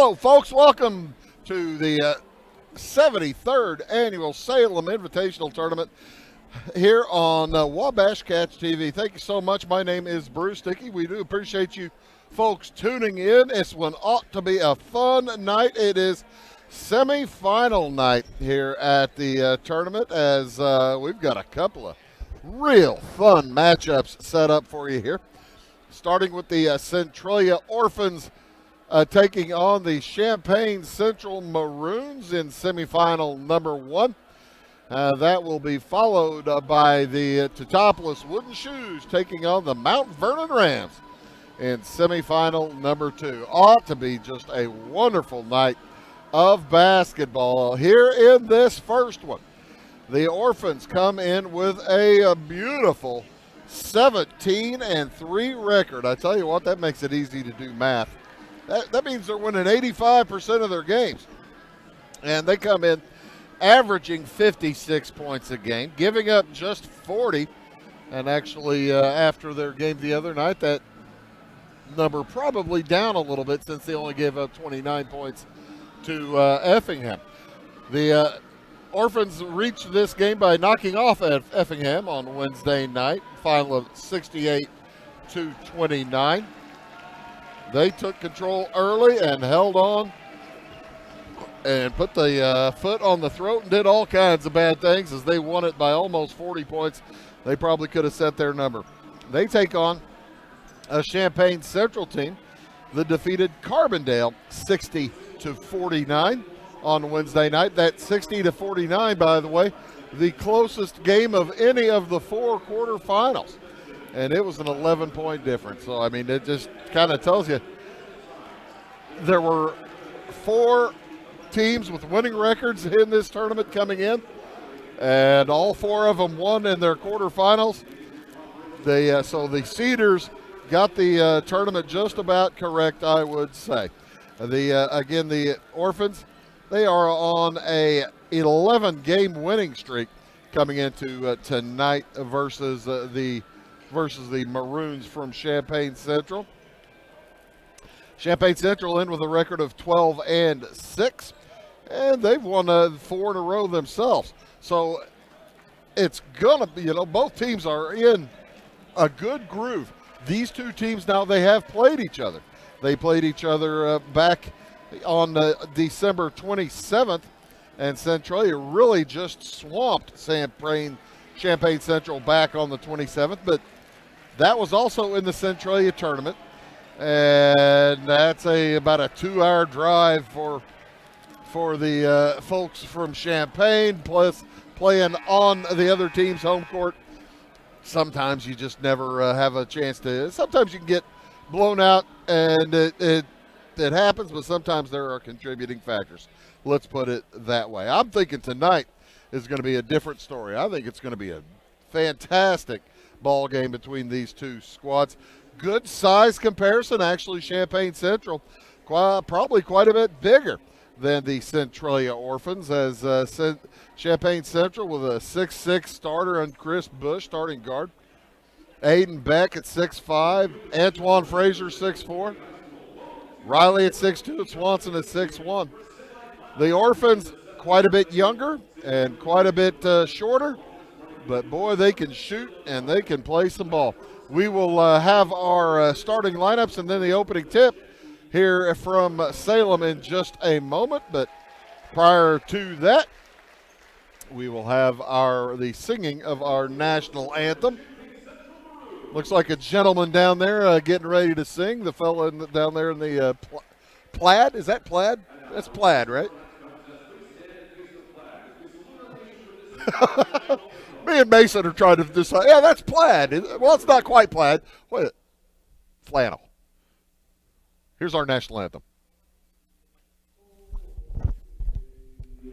Hello, folks. Welcome to the 73rd Annual Salem Invitational Tournament here on Wabash Cats TV. Thank you so much. My name is Bruce Dickey. We do appreciate you folks tuning in. This one ought to be a fun night. It is semifinal night here at the tournament as we've got a couple of real fun matchups set up for you here. Starting with the Centralia Orphans taking on the Champaign Central Maroons in semifinal number one. That will be followed by the Teutopolis Wooden Shoes taking on the Mount Vernon Rams in semifinal number two. Ought to be just a wonderful night of basketball here in this first one. The Orphans come in with a beautiful 17-3 record. I tell you what, that makes it easy to do math. That means they're winning 85% of their games. And they come in averaging 56 points a game, giving up just 40. And actually, after their game the other night, that number probably down a little bit since they only gave up 29 points to Effingham. The Orphans reached this game by knocking off Effingham on Wednesday night, final of 68-29. They took control early and held on and put the foot on the throat and did all kinds of bad things as they won it by almost 40 points. They probably could have set their number. They take on a Champaign Central team that defeated Carbondale 60-49 on Wednesday night. That 60-49, by the way, the closest game of any of the four quarterfinals. And it was an 11-point difference. So, I mean, it just kind of tells you there were four teams with winning records in this tournament coming in, and all four of them won in their quarterfinals. So the Cedars got the tournament just about correct, I would say. Again, the Orphans, they are on a 11-game winning streak coming into tonight versus the Maroons from Champaign Central. Champaign Central in with a record of 12-6, and they've won 4 in a row themselves. So it's gonna be, both teams are in a good groove. These two teams now, they have played each other. They played each other back on December 27th, and Centralia really just swamped Champaign Central back on the 27th, but that was also in the Centralia tournament, and that's about a 2-hour drive for the folks from Champaign, plus playing on the other team's home court. Sometimes you just never have a chance to. Sometimes you can get blown out, and it happens, but sometimes there are contributing factors. Let's put it that way. I'm thinking tonight is going to be a different story. I think it's going to be a fantastic ball game between these two squads. Good size comparison, actually. Champaign Central probably quite a bit bigger than the Centralia Orphans, as Champaign Central with a 6'6 starter and Chris Bush starting guard. Aiden Beck at 6'5, Antoine Frazier 6'4, Riley at 6'2, Swanson at 6'1. The Orphans quite a bit younger and quite a bit shorter, but boy, they can shoot and they can play some ball. We will have our starting lineups and then the opening tip here from Salem in just a moment. But prior to that, we will have the singing of our national anthem. Looks like a gentleman down there getting ready to sing. The fellow down there in the plaid. Is that plaid? That's plaid, right? Me and Mason are trying to decide. Yeah, that's plaid. Well, it's not quite plaid. What? Flannel. Here's our national anthem.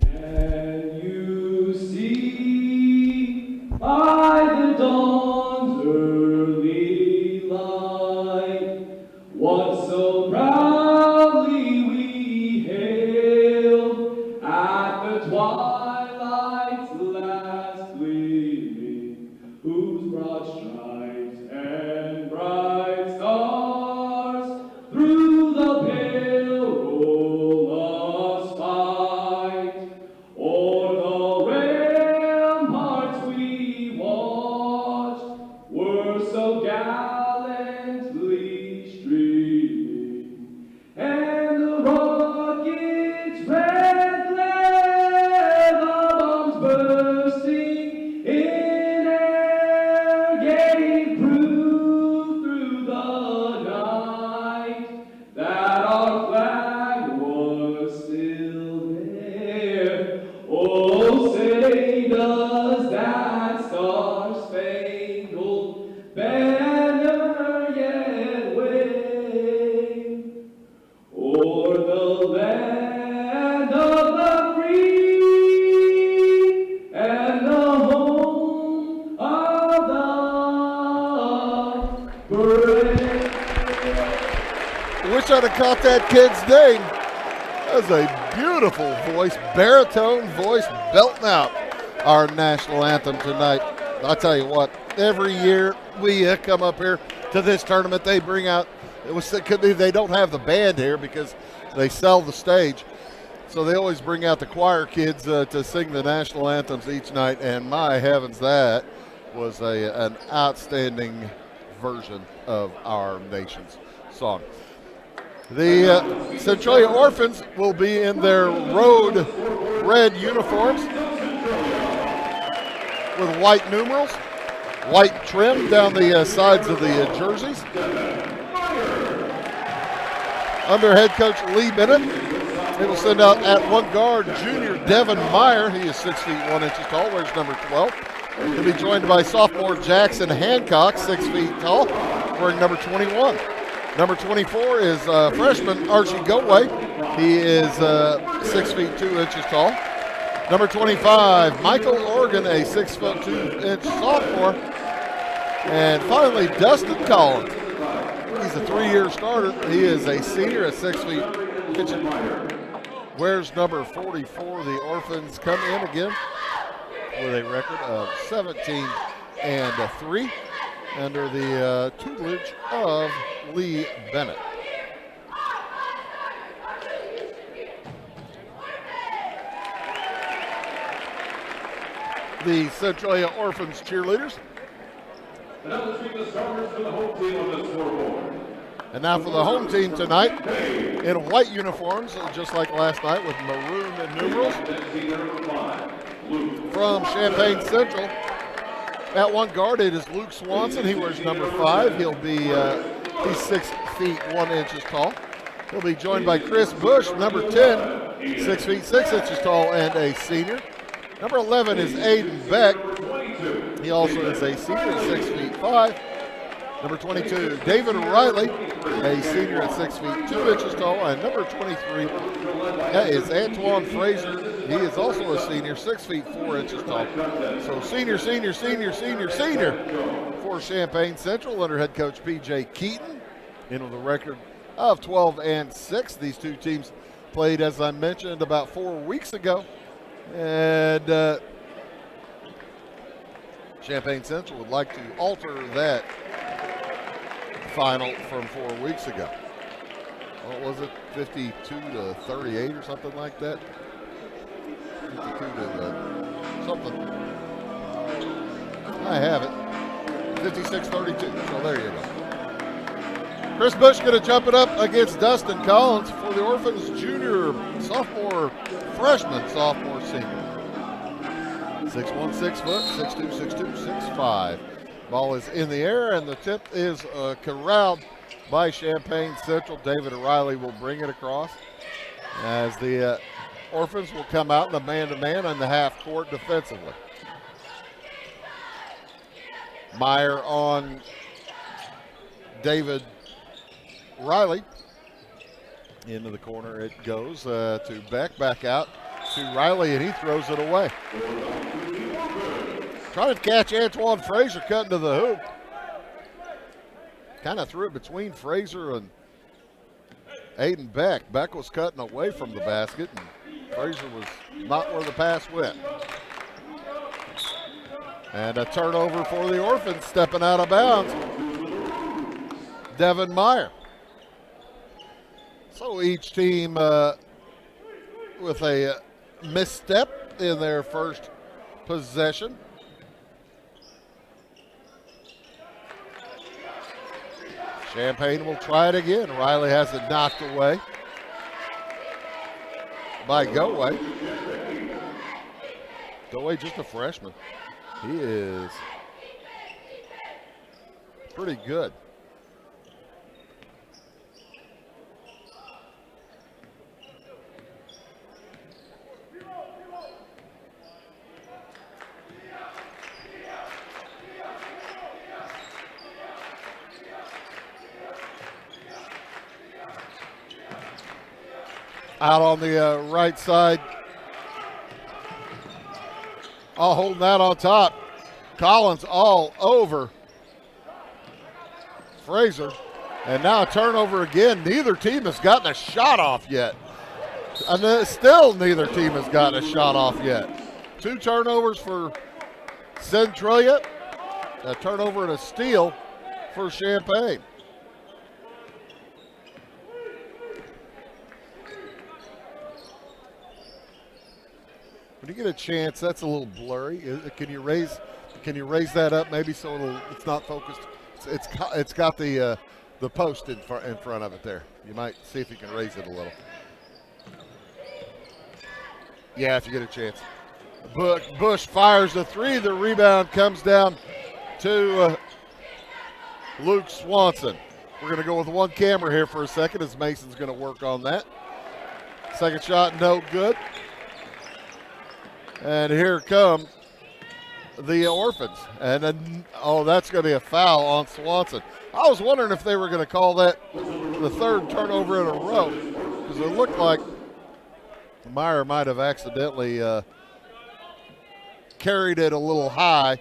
Can you see by the dawn's early light what so proudly we hailed at the twilight's last gleaming, whose broad stripes and bright stars through the pale kind of caught that kid's name. That's a beautiful voice, baritone voice, belting out our national anthem tonight. I'll tell you what, every year we come up here to this tournament, they bring out, it could be they don't have the band here because they sell the stage. So they always bring out the choir kids to sing the national anthems each night, and my heavens, that was an outstanding version of our nation's song. The Centralia Orphans will be in their road red uniforms with white numerals, white trim down the sides of the jerseys. Under head coach Lee Bennett, he will send out at one guard junior Devin Meyer. He is 6 feet 1 inches tall, wears number 12. He'll be joined by sophomore Jackson Hancock, 6 feet tall, wearing number 21. Number 24 is freshman Archie Goatway. He is 6 feet 2 inches tall. Number 25, Michael Organ, a 6 foot 2 inch sophomore. And finally, Dustin Collins. He's a 3-year starter. He is a senior at 6 feet. Wears number 44. The Orphans come in again with a record of 17-3 under the tutelage of Lee Bennett. The Centralia Orphans cheerleaders. And now let's meet the starters for the home team on the scoreboard. And now for the home team tonight in white uniforms, just like last night with maroon numerals. From Champaign Central, at one guard it is Luke Swanson. He wears number 5. He'll be he's 6 feet 1 inches tall. He'll be joined by Chris Bush, number 10, 6 feet 6 inches tall and a senior. Number 11 is Aiden Beck. He also is a senior at 6 feet 5. Number 22, David Riley, a senior at 6 feet 2 inches tall. And number 23 is Antoine Fraser. He is also a senior, 6 feet 4 inches tall. So senior for Champaign Central under head coach P.J. Keaton. In with a record of 12-6. These two teams played, as I mentioned, about 4 weeks ago. And Champaign Central would like to alter that final from 4 weeks ago. What was it, 52-38 or something like that? 52 to something. I have it. 56-32. So there you go. Chris Bush going to jump it up against Dustin Collins for the Orphans junior, sophomore, freshman, sophomore, senior. 6'1", 6 foot, 6'2", 6'2", 6'5". Ball is in the air, and the tip is corralled by Champaign Central. David O'Reilly will bring it across as the Orphans will come out in a man-to-man on the half court defensively. Meyer on David Riley. Into the corner it goes to Beck, back out to Riley, and he throws it away. Trying to catch Antoine Fraser cutting to the hoop. Kind of threw it between Fraser and Aiden Beck. Beck was cutting away from the basket, and Fraser was not where the pass went. And a turnover for the Orphans, stepping out of bounds. Devin Meyer. So each team with a misstep in their first possession. Champaign will try it again. Riley has it knocked away by Goatway. Goatway, just a freshman. He is pretty good. Out on the right side. All holding that on top. Collins all over Fraser. And now a turnover again. Neither team has gotten a shot off yet. And then still neither team has gotten a shot off yet. 2 turnovers for Centralia, a turnover and a steal for Champaign. When you get a chance, that's a little blurry. Can you raise that up maybe so it's not focused? It's got the post in front of it there. You might see if you can raise it a little. Yeah, if you get a chance. Bush fires the 3. The rebound comes down to Luke Swanson. We're going to go with one camera here for a second as Mason's going to work on that. Second shot, no good. And here come the Orphans. And then, that's going to be a foul on Swanson. I was wondering if they were going to call that the 3rd turnover in a row, because it looked like Meyer might have accidentally carried it a little high.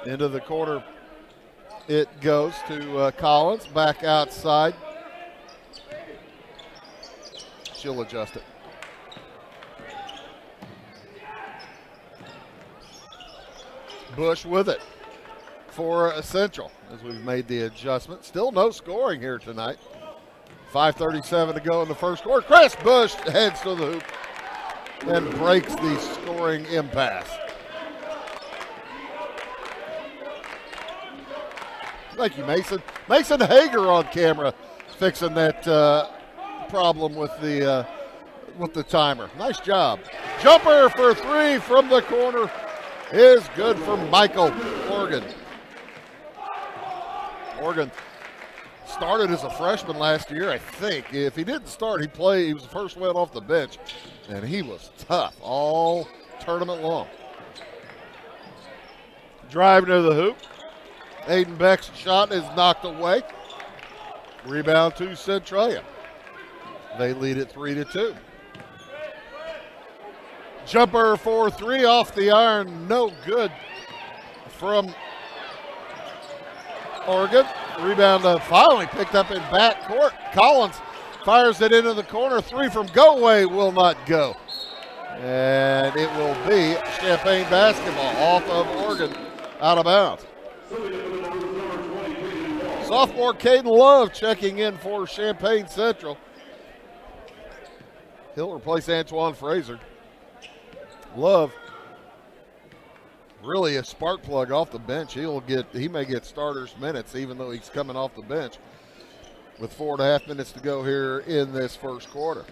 Into the corner it goes to Collins, back outside. She'll adjust it. Bush with it for Central as we've made the adjustment. Still no scoring here tonight. 5:37 to go in the first quarter. Chris Bush heads to the hoop and breaks the scoring impasse. Thank you, Mason. Mason Hager on camera fixing that problem with the timer. Nice job. Jumper for 3 from the corner is good for Michael, Oregon. Oregon started as a freshman last year, I think. If he didn't start, he was the first one off the bench, and he was tough all tournament long. Driving to the hoop. Aiden Beck's shot is knocked away. Rebound to Centralia. They lead it 3-2. Jumper for 3 off the iron, no good from Oregon. Rebound finally picked up in backcourt. Collins fires it into the corner. 3 from go away will not go. And it will be Champaign basketball off of Oregon, out of bounds. Sophomore Caden Love checking in for Champaign Central. He'll replace Antoine Fraser. Love, really a spark plug off the bench. He may get starters minutes even though he's coming off the bench with 4.5 minutes to go here in this first quarter.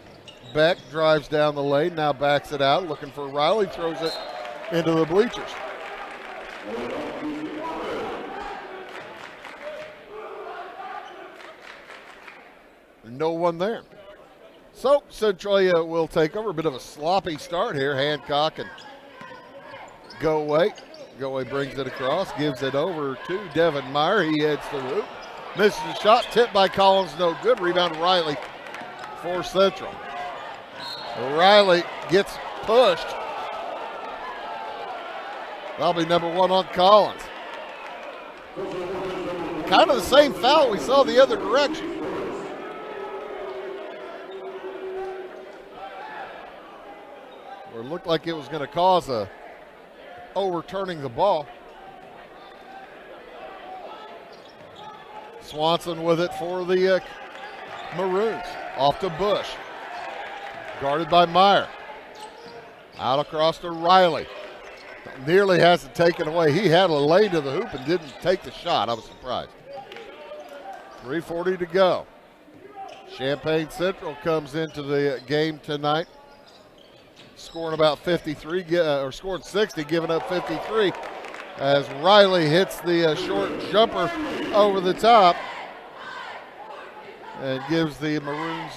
Beck drives down the lane, now backs it out, looking for Riley, throws it into the bleachers. No one there. So Centralia will take over. A bit of a sloppy start here. Hancock and Go Away. Go Away brings it across, gives it over to Devin Meyer. He heads to the hoop. Misses the shot, tipped by Collins, no good. Rebound Riley for Central. Riley gets pushed. That'll be number 1 on Collins. Kind of the same foul we saw the other direction. Or it looked like it was going to cause a overturning the ball. Swanson with it for the Maroons. Off to Bush. Guarded by Meyer. Out across to Riley. Nearly has it taken away. He had a lane to the hoop and didn't take the shot. I was surprised. 3:40 to go. Champaign Central comes into the game tonight scoring about 53, or scoring 60, giving up 53 as Riley hits the short jumper over the top and gives the Maroons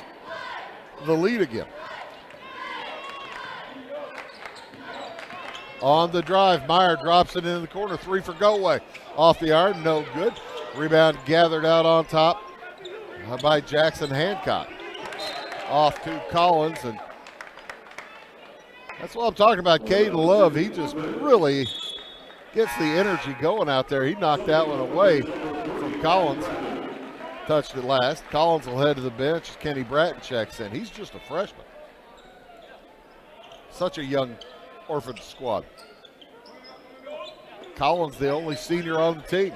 the lead again. On the drive, Meyer drops it into the corner. 3 for Go Away. Off the iron, no good. Rebound gathered out on top by Jackson Hancock. Off to Collins, and that's what I'm talking about. Caden Love, he just really gets the energy going out there. He knocked that one away from Collins. Touched it last. Collins will head to the bench as Kenny Bratton checks in. He's just a freshman. Such a young Orphan squad. Collins, the only senior on the team.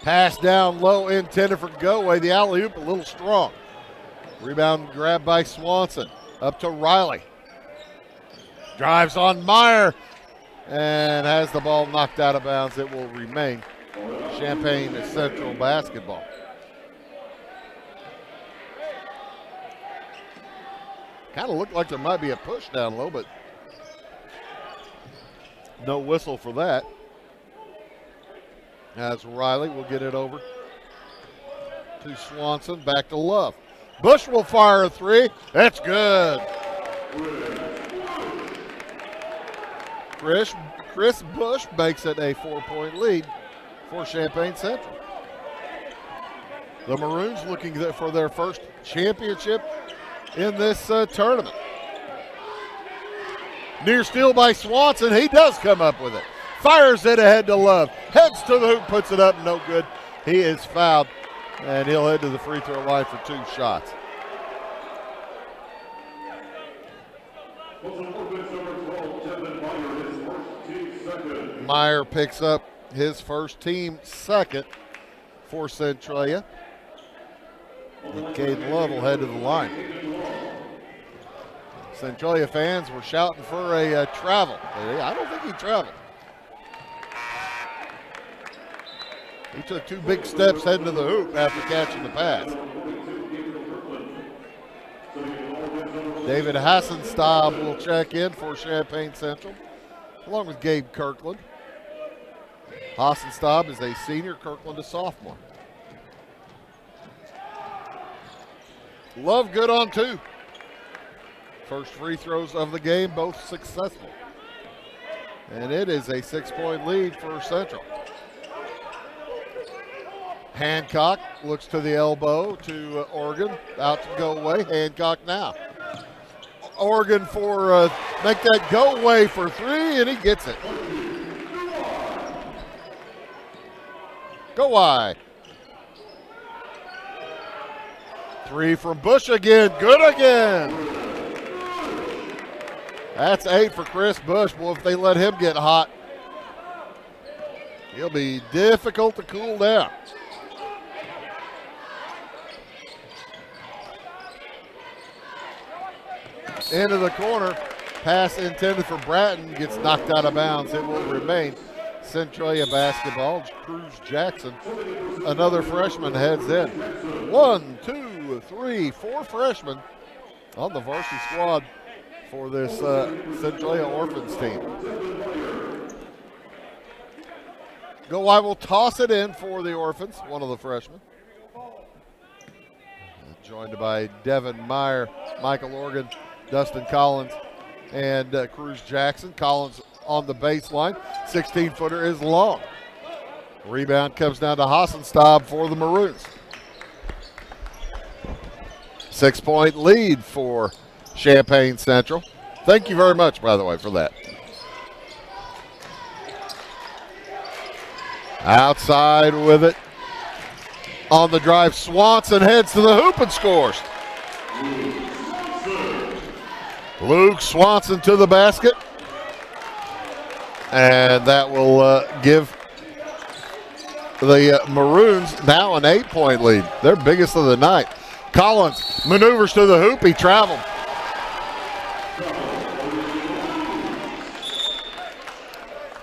Pass down low, intended for Go-Away. The alley-oop a little strong. Rebound grabbed by Swanson. Up to Riley. Drives on Meyer and has the ball knocked out of bounds. It will remain Champaign Central basketball. Kind of looked like there might be a push down low, but no whistle for that. As Riley will get it over to Swanson, back to Love. Bush will fire a three. That's good. Chris Bush makes it a 4-point lead for Champaign Central. The Maroons looking for their first championship in this tournament. Near steal by Swanson. He does come up with it. Fires it ahead to Love. Heads to the hoop, puts it up, no good. He is fouled, and he'll head to the free throw line for 2 shots. Meyer picks up his first team second for Centralia. And Caden Love will head to the line. Centralia fans were shouting for a travel. I don't think he traveled. He took 2 big steps heading to the hoop after catching the pass. David Hassenstaub will check in for Champaign Central, along with Gabe Kirkland. Hassenstaub is a senior, Kirkland a sophomore. Love good on 2. First free throws of the game, both successful. And it is a 6-point lead for Central. Hancock looks to the elbow to Oregon, out to Go-Away. Hancock now. Oregon for make that Go-Away for 3, and he gets it. Go-Away. 3 from Bush again, good again. That's 8 for Chris Bush. Well, if they let him get hot, he'll be difficult to cool down. Into the corner, pass intended for Bratton, gets knocked out of bounds. It will remain Centralia basketball. Cruz Jackson, another freshman, heads in. 1, 2, 3, 4 freshmen on the varsity squad for this Centralia Orphans team. Go-Away will toss it in for the Orphans, one of the freshmen. Joined by Devin Meyer, Michael Organ, Dustin Collins, and Cruz Jackson. Collins on the baseline. 16-footer is long. Rebound comes down to Hassenstaub for the Maroons. 6-point lead for Champaign Central. Thank you very much, by the way, for that. Outside with it. On the drive, Swanson heads to the hoop and scores. Luke Swanson to the basket. And that will give the Maroons now an 8-point lead. Their biggest of the night. Collins maneuvers to the hoop. He traveled.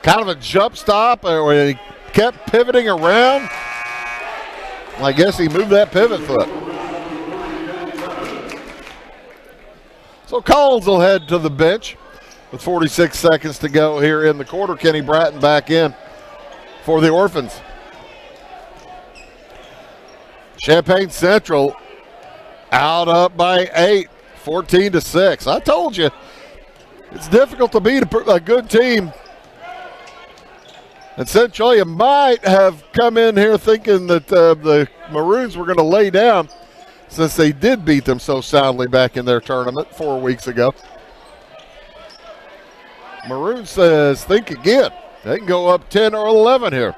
Kind of a jump stop where he kept pivoting around. I guess he moved that pivot foot. So Collins will head to the bench with 46 seconds to go here in the quarter. Kenny Bratton back in for the Orphans. Champaign Central out up by 8, 14-6. I told you, it's difficult to beat a good team. And Centralia might have come in here thinking that the Maroons were going to lay down, since they did beat them so soundly back in their tournament 4 weeks ago. Maroon says, think again. They can go up 10 or 11 here.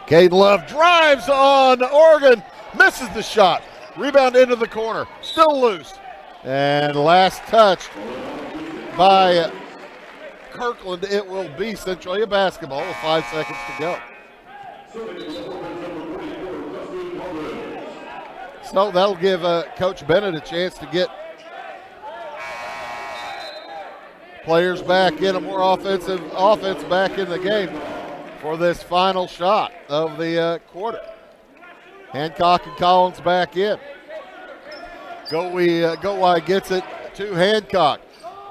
Caden Love drives on Oregon, misses the shot. Rebound into the corner, still loose. And last touched by Kirkland. It will be Centralia basketball with 5 seconds to go. So that'll give Coach Bennett a chance to get players back in, a more offensive offense back in the game for this final shot of the quarter. Hancock and Collins back in. Go gets it to Hancock.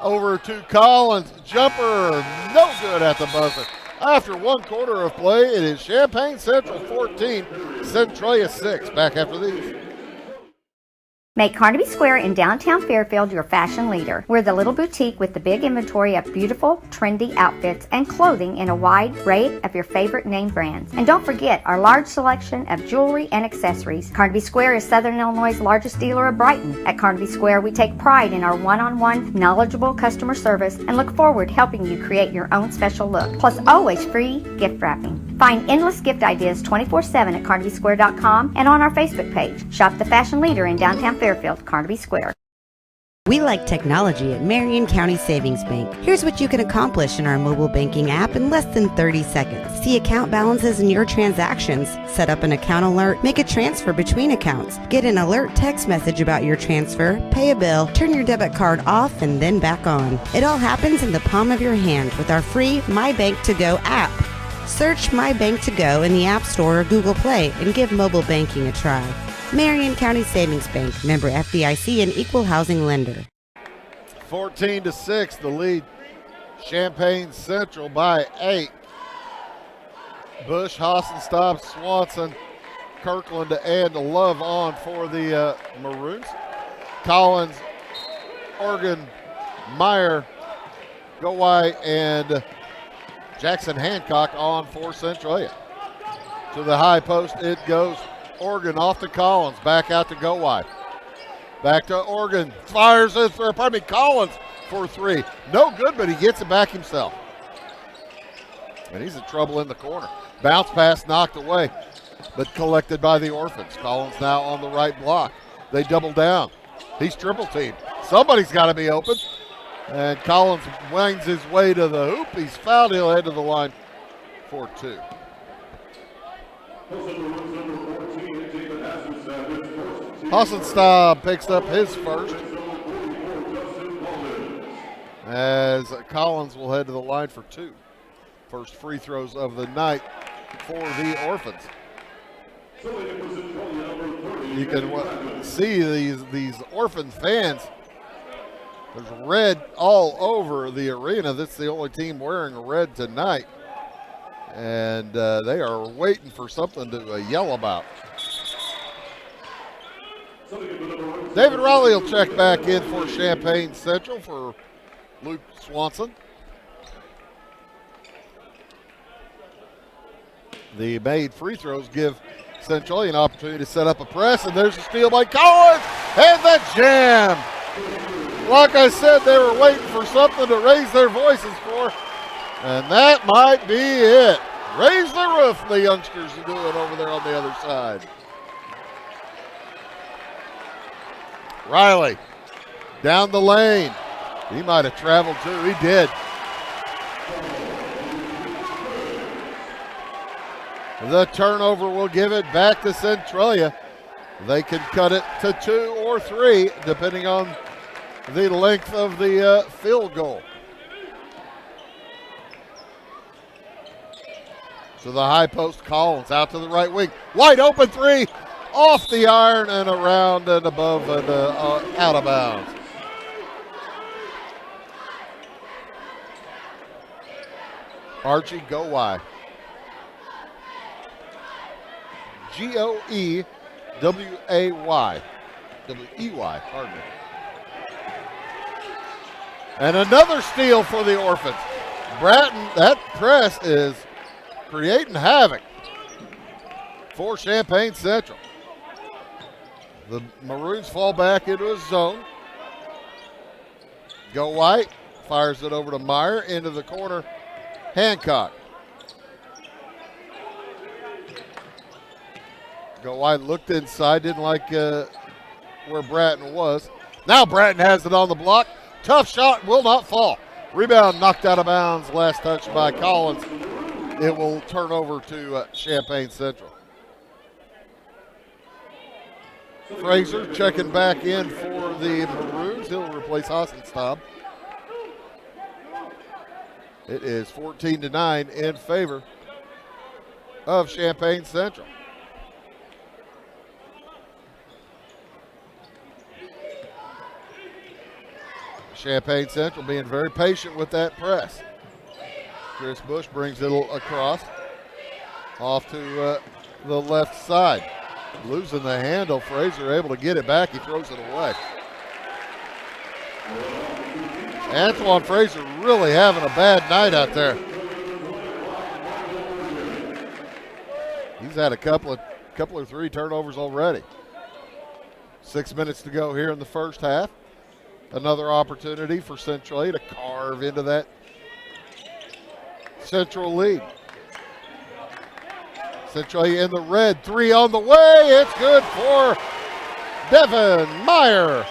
Over to Collins. Jumper, no good at the buzzer. After 1 quarter of play, it is Champaign Central 14, Centralia 6. Back after these. Make Carnaby Square in downtown Fairfield your fashion leader. We're the little boutique with the big inventory of beautiful, trendy outfits and clothing in a wide array of your favorite name brands. And don't forget our large selection of jewelry and accessories. Carnaby Square is Southern Illinois' largest dealer of Brighton. At Carnaby Square, we take pride in our one-on-one, knowledgeable customer service and look forward to helping you create your own special look. Plus, always free gift wrapping. Find endless gift ideas 24/7 at CarnabySquare.com and on our Facebook page. Shop the fashion leader in downtown Fairfield, Carnaby Square. We like technology at Marion County Savings Bank. Here's what you can accomplish in our mobile banking app in less than 30 seconds. See account balances in your transactions, set up an account alert, make a transfer between accounts, get an alert text message about your transfer, pay a bill, turn your debit card off and then back on. It all happens in the palm of your hand with our free My Bank to Go app. Search My Bank to Go in the App Store or Google Play and give mobile banking a try. Marion County Savings Bank, member FDIC and equal housing lender. 14-6, the lead. Champaign Central by 8. Bush, Hassenstaub, Swanson, Kirkland, and Love on for the Maroons. Collins, Oregon, Meyer, Gowai, and Jackson Hancock on for Centralia. To the high post it goes. Oregon off to Collins, back out to Gowai. Back to Oregon, fires it, Collins for 3. No good, but he gets it back himself. And he's in trouble in the corner. Bounce pass knocked away, but collected by the Orphans. Collins now on the right block. They double down. He's triple teamed. Somebody's got to be open. And Collins winds his way to the hoop. He's fouled. He'll head to the line for 2. Hassenstaub picks up his first, as Collins will head to the line for 2. First free throws of the night for the Orphans. You can see these Orphan fans. There's red all over the arena. That's the only team wearing red tonight. And they are waiting for something to yell about. David Riley will check back in for Champaign Central for Luke Swanson. The made free throws give Centralia an opportunity to set up a press, and there's a steal by Collins, and the jam. Like I said, they were waiting for something to raise their voices for, and that might be it. Raise the roof, the youngsters are doing over there on the other side. Riley down the lane. He might have traveled too. He did. The turnover will give it back to Centralia. They can cut it to 2 or 3, depending on the length of the field goal. To the high post, Collins out to the right wing. Wide open 3. Off the iron and around and above and out of bounds. Archie Gowai. Goeway. W-E-Y, pardon me. And another steal for the Orphans. Bratton, that press is creating havoc for Champaign Central. The Maroons fall back into a zone. Go White, fires it over to Meyer, into the corner, Hancock. Go wide, looked inside, didn't like where Bratton was. Now Bratton has it on the block. Tough shot, will not fall. Rebound knocked out of bounds, last touch by Collins. It will turn over to Champaign Central. Fraser checking back in for the Maroons. He'll replace Hassenstab. It is 14-9 in favor of Champaign Central. Champaign Central being very patient with that press. Chris Bush brings it across, off to the left side. Losing the handle, Fraser able to get it back, he throws it away. Antoine Fraser really having a bad night out there. He's had a couple or three turnovers already. 6 minutes to go here in the first half. Another opportunity for Centralia to carve into that Central lead. Centralia in the red, 3 on the way. It's good for Devin Meyer.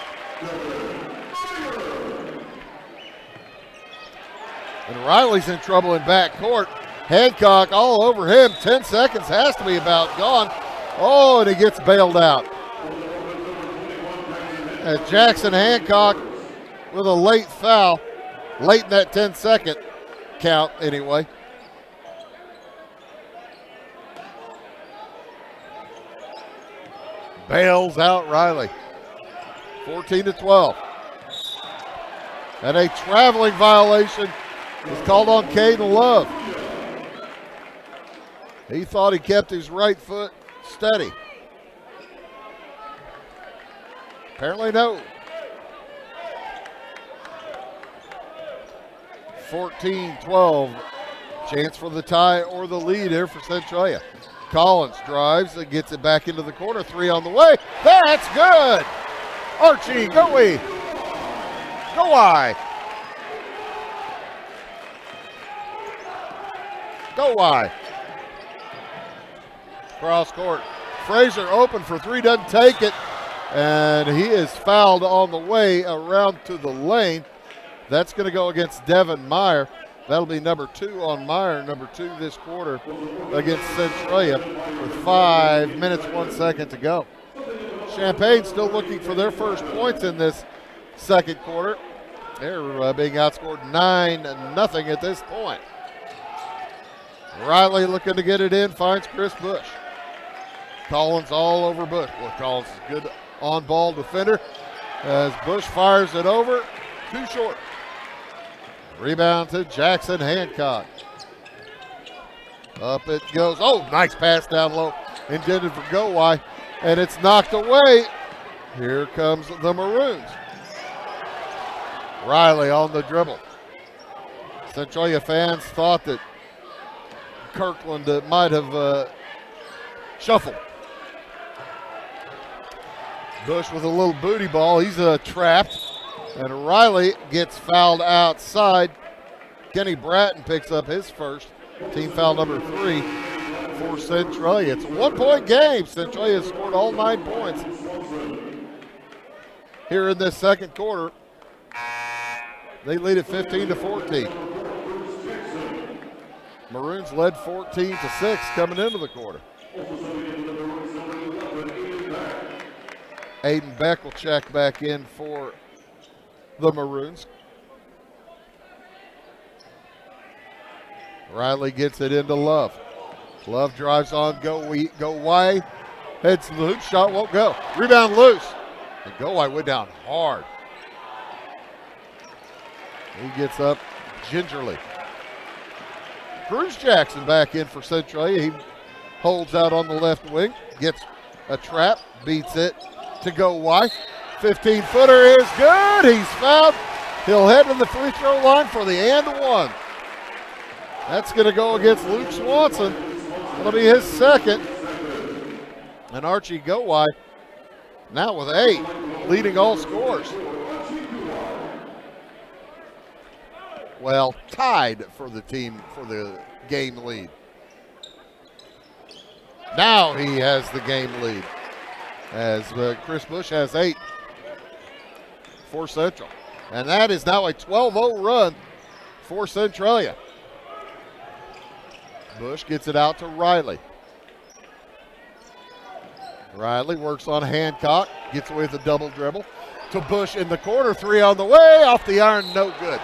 And Riley's in trouble in backcourt. Hancock all over him. 10 seconds has to be about gone. Oh, and he gets bailed out. And Jackson Hancock with a late foul, late in that 10-second count anyway. Bails out Riley. 14-12. And a traveling violation is called on Caden Love. He thought he kept his right foot steady. Apparently no. 14-12. Chance for the tie or the lead here for Centralia. Collins drives and gets it back into the corner. 3 on the way. That's good. Archie Goey. Goey. Goey. Cross court. Fraser open for 3, doesn't take it. And he is fouled on the way around to the lane. That's going to go against Devin Meyer. That'll be number 2 on Meyer, number 2 this quarter against Centralia with 5 minutes, 1 second to go. Champaign still looking for their first points in this second quarter. They're being outscored 9-0 at this point. Riley looking to get it in, finds Chris Bush. Collins all over Bush. Well, Collins is a good on-ball defender as Bush fires it over. Too short. Rebound to Jackson Hancock. Up it goes. Oh, nice pass down low. Intended for Goey. And it's knocked away. Here comes the Maroons. Riley on the dribble. Centralia fans thought that Kirkland might have shuffled. Bush with a little booty ball. He's trapped. And Riley gets fouled outside. Kenny Bratton picks up his first. Team foul number 3 for Centralia. It's a 1-point game. Centralia has scored all 9 points here in this second quarter. They lead at 15-14. Maroons led 14-6 coming into the quarter. Aiden Beck will check back in for the Maroons. Riley gets it into Love. Love drives on, go wide. Heads to the hoop, shot won't go. Rebound loose. And Goey went down hard. He gets up gingerly. Bruce Jackson back in for Centralia. He holds out on the left wing, gets a trap, beats it to Goey. 15-footer is good. He's fouled. He'll head to the free throw line for the and one. That's going to go against Luke Swanson. It'll be his second. And Archie Goey now with 8, leading all scores. well, tied for the team for the game lead. Now he has the game lead as Chris Bush has 8 for Central. And that is now a 12-0 run for Centralia. Bush gets it out to Riley. Riley works on Hancock, gets away with a double dribble to Bush in the corner, 3 on the way, off the iron, no good.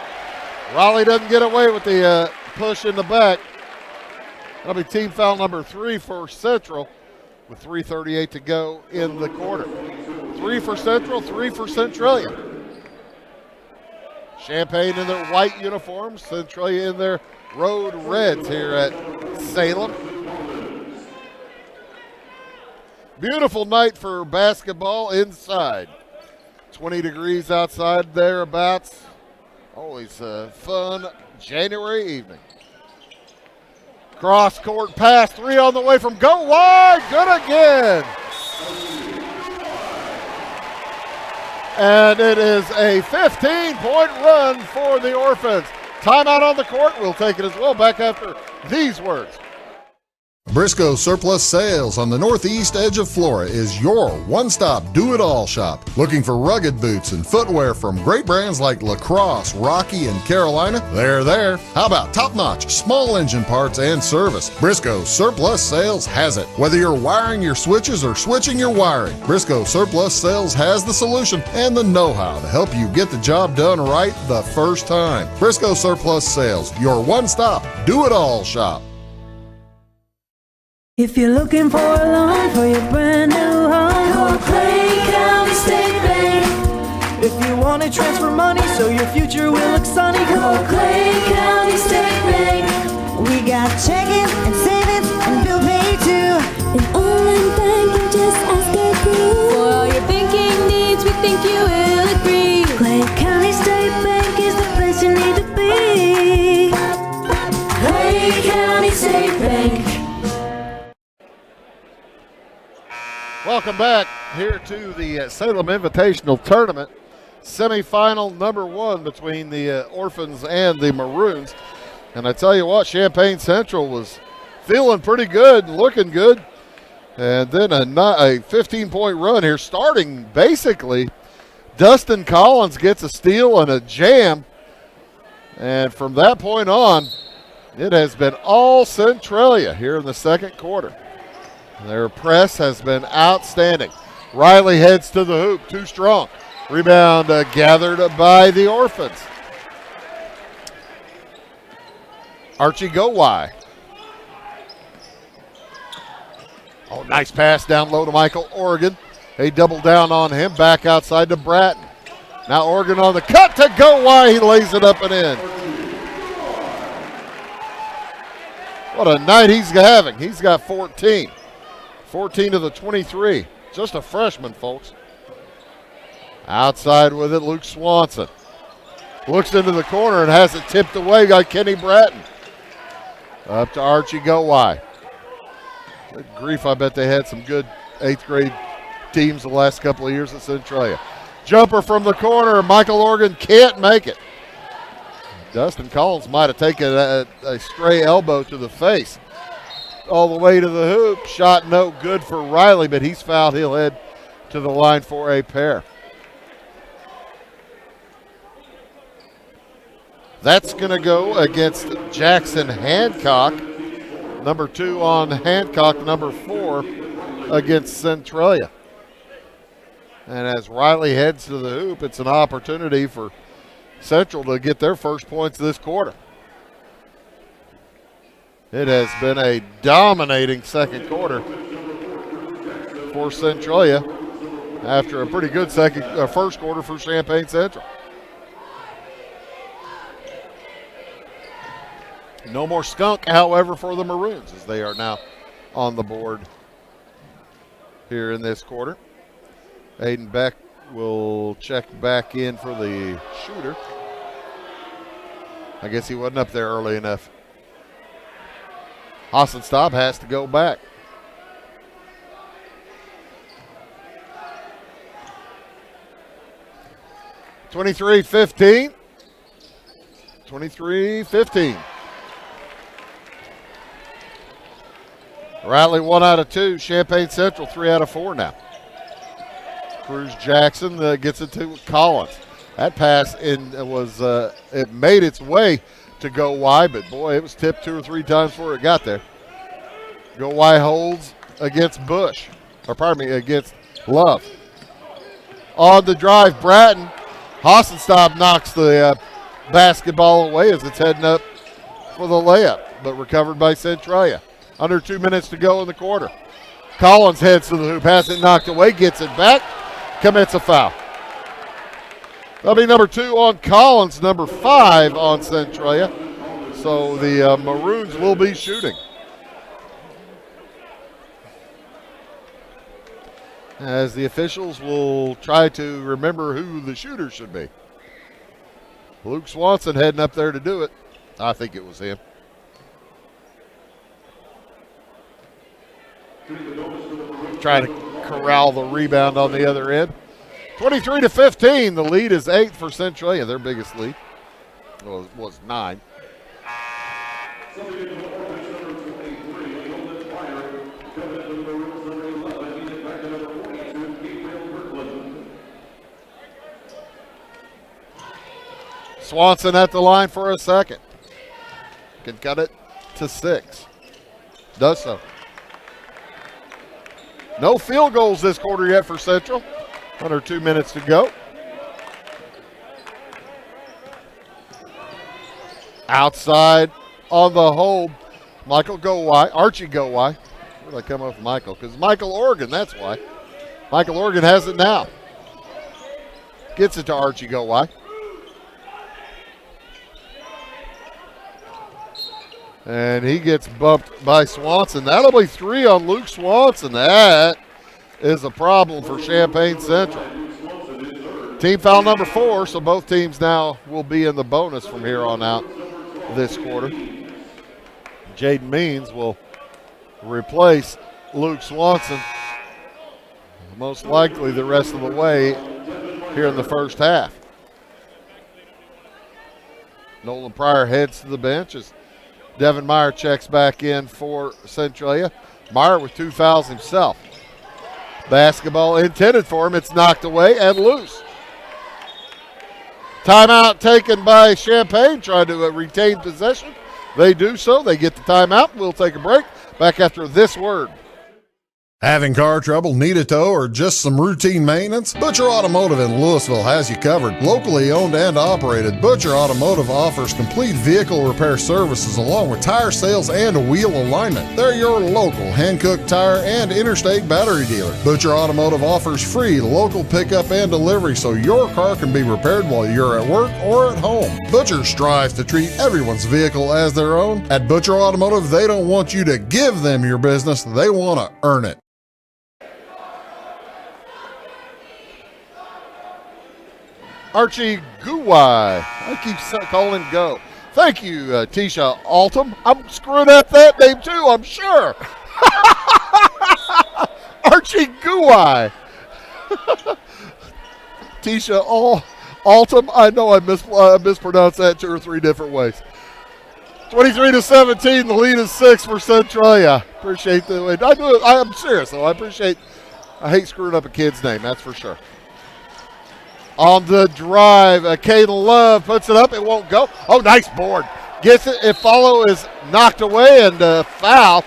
Riley doesn't get away with the push in the back. That'll be team foul number 3 for Central with 3:38 to go in the quarter. 3 for Central, 3 for Centralia. Champaign in their white uniforms, Centralia in their road reds here at Salem. Beautiful night for basketball inside. 20 degrees outside thereabouts. Always a fun January evening. Cross court pass, 3 on the way from go wide, good again. And it is a 15-point run for the Orphans. Timeout on the court, we'll take it as well back after these words. Briscoe Surplus Sales on the northeast edge of Flora is your one-stop do-it-all shop. Looking for rugged boots and footwear from great brands like Lacrosse, Rocky, and Carolina? They're there. How about top-notch small engine parts and service? Briscoe Surplus Sales has it. Whether you're wiring your switches or switching your wiring, Briscoe Surplus Sales has the solution and the know-how to help you get the job done right the first time. Briscoe Surplus Sales, your one-stop do-it-all shop. If you're looking for a loan for your brand new home, call Clay County State Bank. If you want to transfer money so your future will look sunny, call Clay County State Bank. We got checking and savings and bill pay too. An online banking, just ask our crew. For all your banking needs, we think you will agree. Clay County State Bank is the place you need to be. Clay County State Bank. Welcome back here to the Salem Invitational Tournament. Semifinal number 1 between the Orphans and the Maroons. And I tell you what, Champaign Central was feeling pretty good, looking good. And then a 15-point run here, starting basically. Dustin Collins gets a steal and a jam. And from that point on, it has been all Centralia here in the second quarter. Their press has been outstanding. Riley heads to the hoop, too strong. Rebound gathered by the Orphans. Archie Gowai. Oh, nice pass down low to Michael Oregon. They double down on him, back outside to Bratton. Now Oregon on the cut to Gowai. He lays it up and in. What a night he's having. He's got 14. 14 of the 23. Just a freshman, folks. Outside with it, Luke Swanson. Looks into the corner and has it tipped away by Kenny Bratton. Up to Archie Gowai. Good grief, I bet they had some good 8th grade teams the last couple of years at Centralia. Jumper from the corner, Michael Oregon can't make it. Dustin Collins might have taken a stray elbow to the face. All the way to the hoop. Shot no good for Riley, but he's fouled. He'll head to the line for a pair. That's going to go against Jackson Hancock. Number 2 on Hancock, number 4 against Centralia. And as Riley heads to the hoop, it's an opportunity for Central to get their first points this quarter. It has been a dominating second quarter for Centralia after a pretty good first quarter for Champaign Central. No more skunk, however, for the Maroons as they are now on the board here in this quarter. Aiden Beck will check back in for the shooter. I guess he wasn't up there early enough. Hassenstaub has to go back. (23-15). 23-15. Riley 1 out of 2. Champaign Central 3 out of 4 now. Cruz Jackson gets it to Collins. That pass it made its way to go wide, but boy, it was tipped 2 or 3 times before it got there. Go wide holds against against Love. On the drive, Bratton. Hassenstaub knocks the basketball away as it's heading up for the layup, but recovered by Centralia. Under 2 minutes to go in the quarter. Collins heads to the hoop, has it knocked away, gets it back, commits a foul. That'll be number 2 on Collins, number 5 on Centralia. So the Maroons will be shooting. As the officials will try to remember who the shooter should be. Luke Swanson heading up there to do it. I think it was him. Trying to corral the rebound on the other end. 23-15. The lead is 8 for Centralia. Their biggest lead was 9. Swanson at the line for a second. Can cut it to 6. Does so. No field goals this quarter yet for Central. Under 2 minutes to go. Outside on the hold. Michael Gowai. Archie Gowai. Where did I come up with Michael? Because Michael Oregon, that's why. Michael Oregon has it now. Gets it to Archie Gowai. And he gets bumped by Swanson. That'll be 3 on Luke Swanson. That is a problem for Champaign Central. Team foul number 4, so both teams now will be in the bonus from here on out this quarter. Jaden Means will replace Luke Swanson most likely the rest of the way here in the first half. Nolan Pryor heads to the bench as Devin Meyer checks back in for Centralia. Meyer with 2 fouls himself. Basketball intended for him. It's knocked away and loose. Timeout taken by Champaign, trying to retain possession. They do so. They get the timeout. We'll take a break. Back after this word. Having car trouble, need a tow, or just some routine maintenance? Butcher Automotive in Louisville has you covered. Locally owned and operated, Butcher Automotive offers complete vehicle repair services along with tire sales and wheel alignment. They're your local Hankook tire and interstate battery dealer. Butcher Automotive offers free local pickup and delivery so your car can be repaired while you're at work or at home. Butcher strives to treat everyone's vehicle as their own. At Butcher Automotive, they don't want you to give them your business, they want to earn it. Archie Guwai. I keep calling go. Thank you, Tisha Altum. I'm screwing up that name too, I'm sure. Archie Guwai. Tisha Altum. I know I mispronounced that 2 or 3 different ways. 23-17. The lead is 6 for Centralia. Appreciate the way. I do it. I am serious though. I hate screwing up a kid's name. That's for sure. On the drive, Caden Love puts it up. It won't go. Oh, nice board. Gets it. If follow is knocked away, and foul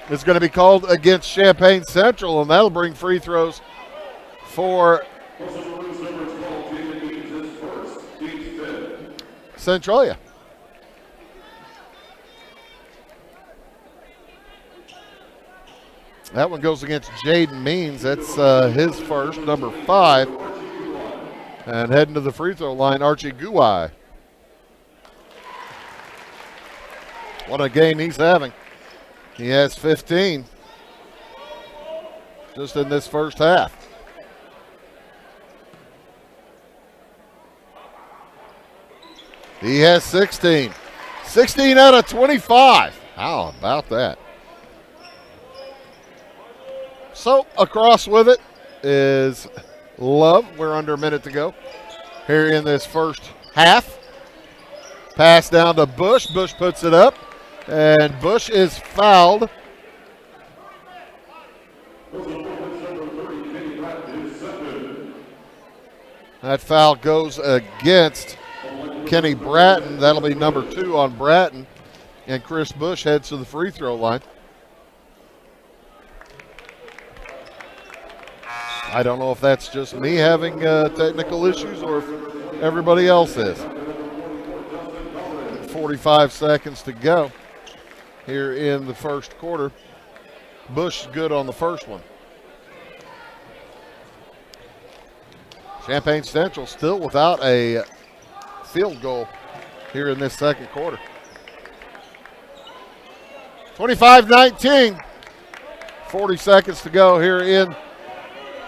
is going to be called against Champaign Central, and that'll bring free throws for Centralia. That one goes against Jaden Means. That's his first, number 5. And heading to the free throw line, Archie Guwai. What a game he's having. He has 15 just in this first half. He has 16. 16 out of 25. How about that? So across with it is Love. We're under a minute to go here in this first half. Pass down to Bush. Bush puts it up, and Bush is fouled. That foul goes against Kenny Bratton. That'll be number 2 on Bratton. And Chris Bush heads to the free throw line. I don't know if that's just me having technical issues or if everybody else is. 45 seconds to go here in the first quarter. Bush good on the first one. Champaign Central still without a field goal here in this second quarter. 25-19. 40 seconds to go here in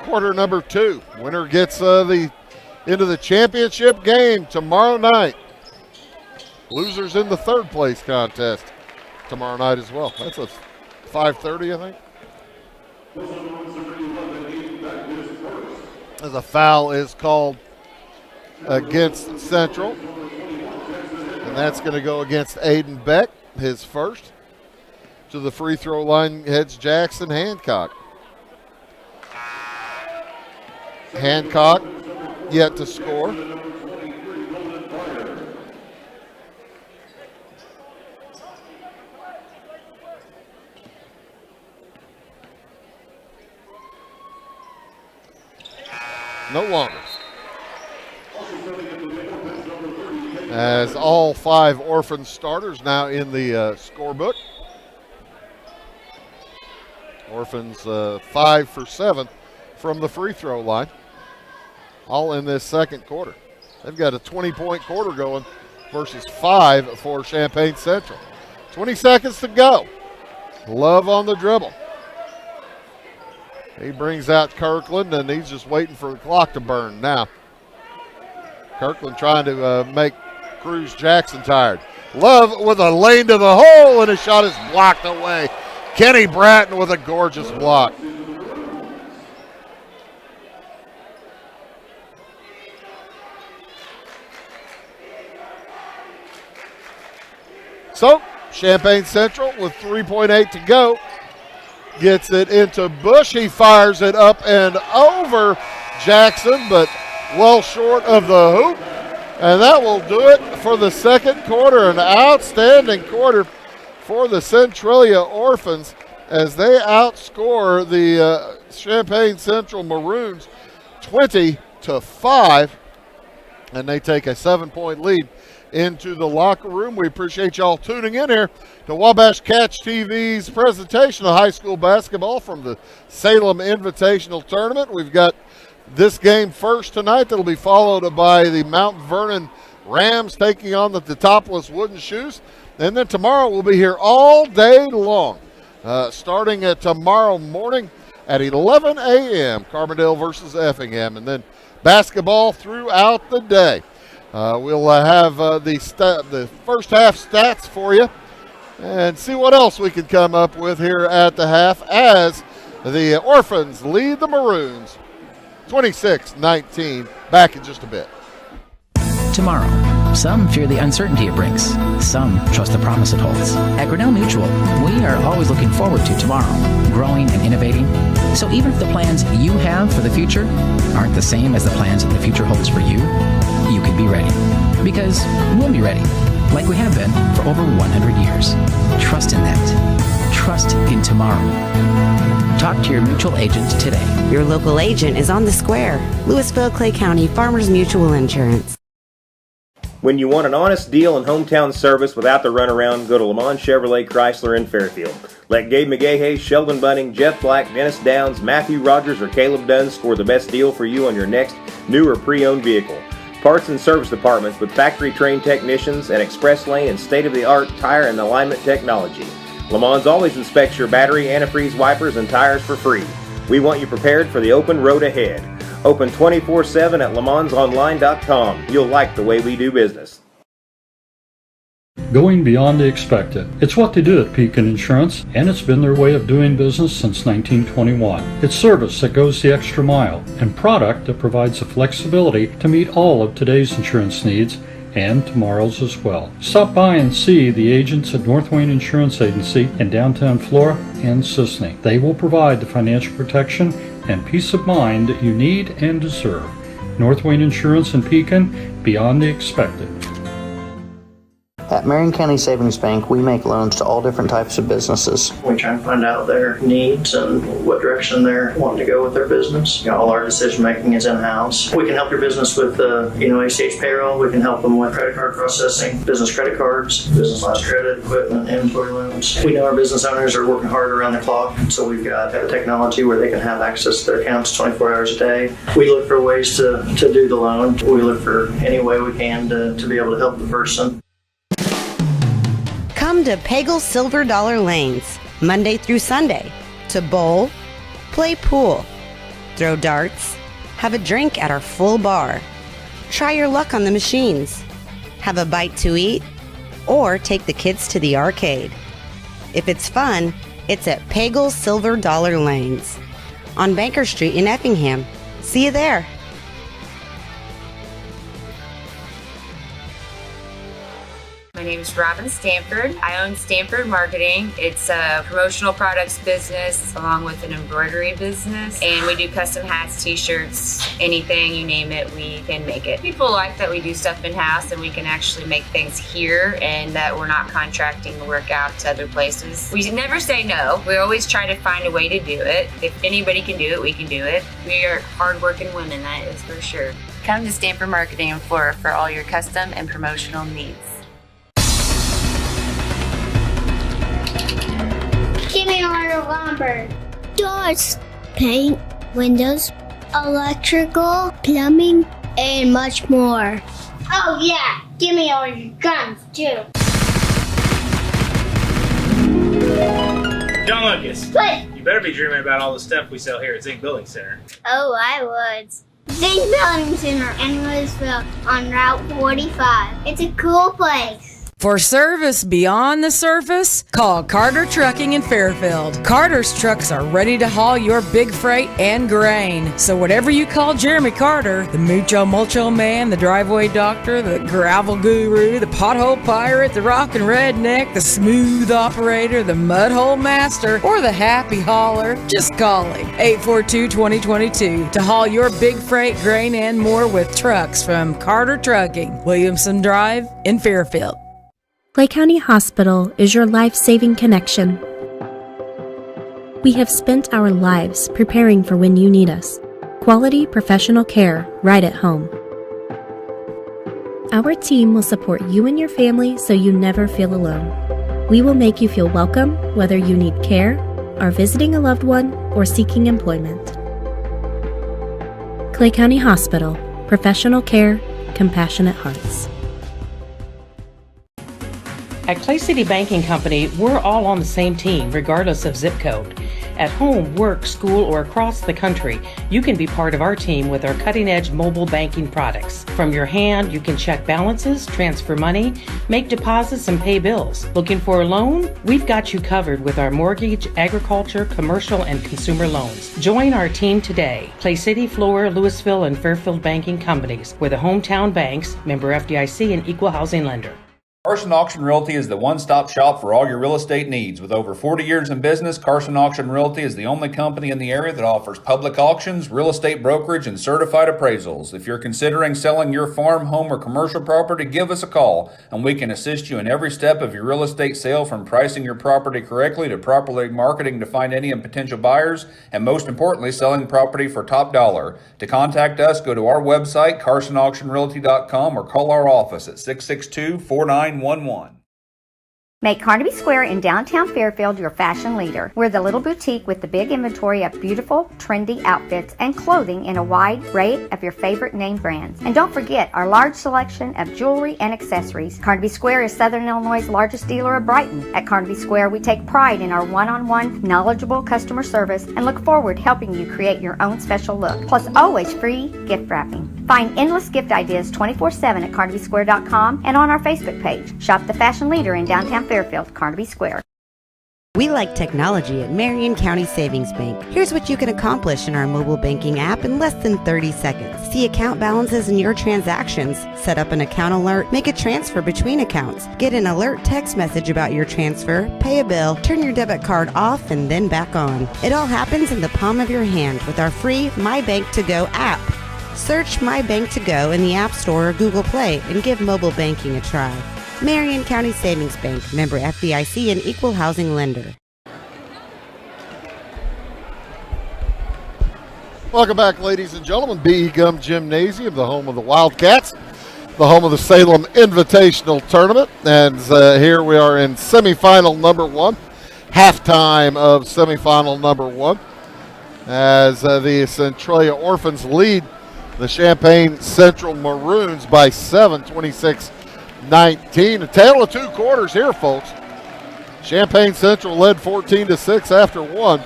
quarter number 2. Winner gets into the championship game tomorrow night. Losers in the third place contest tomorrow night as well. That's a 5:30, I think. As a foul is called against Central. And that's going to go against Aiden Beck, his first. To the free throw line heads Jackson Hancock. Hancock yet to score. No longer. As all 5 Orphan starters now in the scorebook. Orphans 5 for 7 from the free throw line. All in this second quarter. They've got a 20-point quarter going versus 5 for Champaign Central. 20 seconds to go. Love on the dribble. He brings out Kirkland, and he's just waiting for the clock to burn now. Kirkland trying to make Cruz Jackson tired. Love with a lane to the hole, and his shot is blocked away. Kenny Bratton with a gorgeous block. So, Champaign Central with 3.8 to go. Gets it into Bush. He fires it up and over Jackson, but well short of the hoop. And that will do it for the second quarter. An outstanding quarter for the Centralia Orphans as they outscore the Champaign Central Maroons 20-5. And they take a 7-point lead into the locker room. We appreciate y'all tuning in here to Wabash Catch TV's presentation of high school basketball from the Salem Invitational Tournament. We've got this game first tonight that'll be followed by the Mount Vernon Rams taking on the Topless Wooden Shoes. And then tomorrow we'll be here all day long, starting at tomorrow morning at 11 a.m., Carbondale versus Effingham, and then basketball throughout the day. We'll have the first half stats for you and see what else we can come up with here at the half as the Orphans lead the Maroons 26-19. Back in just a bit. Tomorrow. Some fear the uncertainty it brings. Some trust the promise it holds. At Grinnell Mutual, we are always looking forward to tomorrow, growing and innovating. So even if the plans you have for the future aren't the same as the plans that the future holds for you, you can be ready. Because we'll be ready, like we have been for over 100 years. Trust in that. Trust in tomorrow. Talk to your mutual agent today. Your local agent is on the square. Louisville, Clay County Farmers Mutual Insurance. When you want an honest deal and hometown service without the runaround, go to Lamont Chevrolet Chrysler in Fairfield. Let Gabe McGahey, Sheldon Bunning, Jeff Black, Dennis Downs, Matthew Rogers, or Caleb Dunn score the best deal for you on your next new or pre-owned vehicle. Parts and service departments with factory-trained technicians and express lane and state-of-the-art tire and alignment technology. Lamont always inspects your battery, antifreeze, wipers, and tires for free. We want you prepared for the open road ahead. Open 24/7 at LeMansOnline.com. You'll like the way we do business. Going beyond the expected. It's what they do at Pekin Insurance, and it's been their way of doing business since 1921. It's service that goes the extra mile, and product that provides the flexibility to meet all of today's insurance needs and tomorrow's as well. Stop by and see the agents at North Wayne Insurance Agency in downtown Flora and Sisney. They will provide the financial protection and peace of mind that you need and deserve. North Wayne Insurance in Pekin, beyond the expected. At Marion County Savings Bank, we make loans to all different types of businesses. We try and find out their needs and what direction they're wanting to go with their business. All our decision making is in-house. We can help your business with ACH payroll. We can help them with credit card processing, business credit cards, business lines of credit, equipment, inventory loans. We know our business owners are working hard around the clock, so we've got technology where they can have access to their accounts 24 hours a day. We look for ways to do the loan. We look for any way we can to be able to help the person. Come to Pagel's Silver Dollar Lanes, Monday through Sunday, to bowl, play pool, throw darts, have a drink at our full bar, try your luck on the machines, have a bite to eat, or take the kids to the arcade. If it's fun, it's at Pagel's Silver Dollar Lanes on Banker Street in Effingham. See you there. My name is Robin Stanford. I own Stanford Marketing. It's a promotional products business along with an embroidery business. And we do custom hats, t-shirts, anything, you name it, we can make it. People like that we do stuff in-house and we can actually make things here and that we're not contracting the work out to other places. We never say no. We always try to find a way to do it. If anybody can do it, we can do it. We are hardworking women, that is for sure. Come to Stanford Marketing in Flora for all your custom and promotional needs. Give me all your lumber. Doors, paint, windows, electrical, plumbing, and much more. Oh yeah, give me all your guns too. John Lucas. What? You better be dreaming about all the stuff we sell here at Zink Building Center. Oh, I would. Zink Building Center in Louisville on Route 45. It's a cool place. For service beyond the surface, call Carter Trucking in Fairfield. Carter's trucks are ready to haul your big freight and grain. So whatever you call Jeremy Carter, the Mucho Mulcho Man, the driveway doctor, the gravel guru, the pothole pirate, the rockin' redneck, the smooth operator, the mudhole master, or the happy hauler, just call him. 842-2022 to haul your big freight, grain, and more with trucks from Carter Trucking, Williamson Drive in Fairfield. Clay County Hospital is your life-saving connection. We have spent our lives preparing for when you need us. Quality professional care right at home. Our team will support you and your family so you never feel alone. We will make you feel welcome whether you need care, are visiting a loved one, or seeking employment. Clay County Hospital. Professional care, compassionate hearts. At Clay City Banking Company, we're all on the same team, regardless of zip code. At home, work, school, or across the country, you can be part of our team with our cutting-edge mobile banking products. From your hand, you can check balances, transfer money, make deposits, and pay bills. Looking for a loan? We've got you covered with our mortgage, agriculture, commercial, and consumer loans. Join our team today. Clay City, Flora, Louisville, and Fairfield Banking Companies. We're the hometown banks, member FDIC, and equal housing lender. Carson Auction Realty is the one-stop shop for all your real estate needs. With over 40 years in business, Carson Auction Realty is the only company in the area that offers public auctions, real estate brokerage, and certified appraisals. If you're considering selling your farm, home, or commercial property, give us a call, and we can assist you in every step of your real estate sale, from pricing your property correctly to properly marketing to find any potential buyers, and most importantly, selling property for top dollar. To contact us, go to our website, carsonauctionrealty.com, or call our office at 662-4911. Make Carnaby Square in downtown Fairfield your fashion leader. We're the little boutique with the big inventory of beautiful, trendy outfits and clothing in a wide array of your favorite name brands. And don't forget our large selection of jewelry and accessories. Carnaby Square is Southern Illinois' largest dealer of Brighton. At Carnaby Square, we take pride in our one-on-one, knowledgeable customer service and look forward to helping you create your own special look. Plus, always free gift wrapping. Find endless gift ideas 24/7 at carnabysquare.com and on our Facebook page. Shop the fashion leader in downtown Fairfield, Carnaby Square. We like technology at Marion County Savings Bank. Here's what you can accomplish in our mobile banking app in less than 30 seconds. See account balances in your transactions, set up an account alert, make a transfer between accounts, get an alert text message about your transfer, pay a bill, turn your debit card off and then back on. It all happens in the palm of your hand with our free My Bank to Go app. Search My Bank to Go in the App Store or Google Play and give mobile banking a try. Marion County Savings Bank, member FDIC and equal housing lender. Welcome back, ladies and gentlemen. B.E. Gum Gymnasium, the home of the Wildcats, the home of the Salem Invitational Tournament. And here we are in semifinal number 1, halftime of semifinal number 1, as the Centralia Orphans lead the Champaign Central Maroons by 7, 26-19. A tale of 2 quarters here, folks. Champaign Central led 14-6 after 1.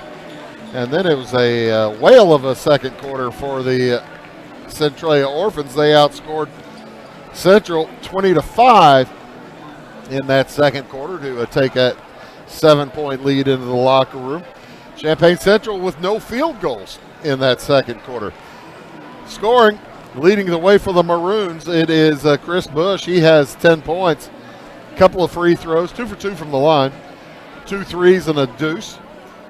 And then it was a whale of a second quarter for the Centralia Orphans. They outscored Central 20-5 in that second quarter to take that 7-point lead into the locker room. Champaign Central with no field goals in that second quarter. Scoring, leading the way for the Maroons, it is Chris Bush. He has 10 points, a couple of free throws, 2 for 2 from the line, 2 threes and a deuce.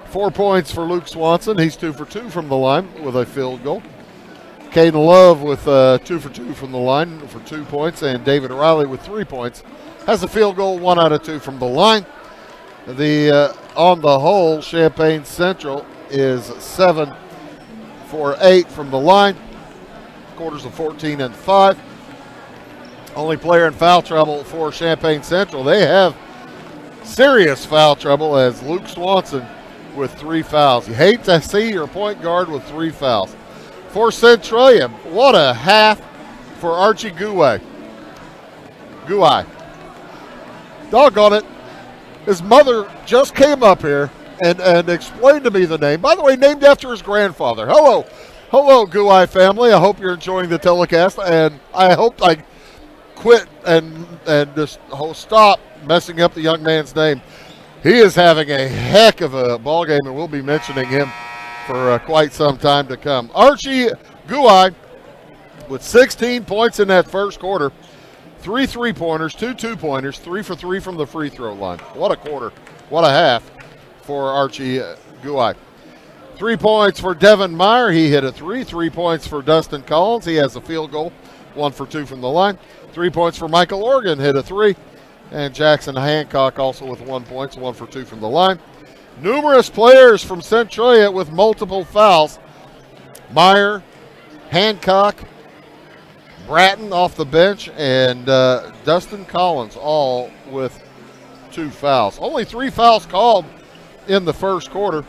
4 points for Luke Swanson. He's 2 for 2 from the line with a field goal. Caden Love with 2 for 2 from the line for 2 points, and David Riley with 3 points has a field goal, 1 out of 2 from the line. On the whole, Champaign Central is 7 for 8 from the line. Quarters of 14-5. Only player in foul trouble for Champaign Central. They have serious foul trouble as Luke Swanson with 3 fouls. You hate to see your point guard with 3 fouls. For Centralia, what a half for Archie Guai. Doggone it. His mother just came up here and explained to me the name. By the way, named after his grandfather. Hello, Guai family. I hope you're enjoying the telecast, and I hope I quit and just stop messing up the young man's name. He is having a heck of a ball game, and we'll be mentioning him for quite some time to come. Archie Guai with 16 points in that first quarter, 3 3-pointers, 2 2-pointers, 3 for 3 from the free throw line. What a quarter, what a half for Archie Guai. 3 points for Devin Meyer. He hit a 3. 3 points for Dustin Collins. He has a field goal, 1 for 2 from the line. 3 points for Michael Organ, hit a 3. And Jackson Hancock also with 1 point, 1 for 2 from the line. Numerous players from Centralia with multiple fouls. Meyer, Hancock, Bratton off the bench, and Dustin Collins all with 2 fouls. Only 3 fouls called in the first quarter.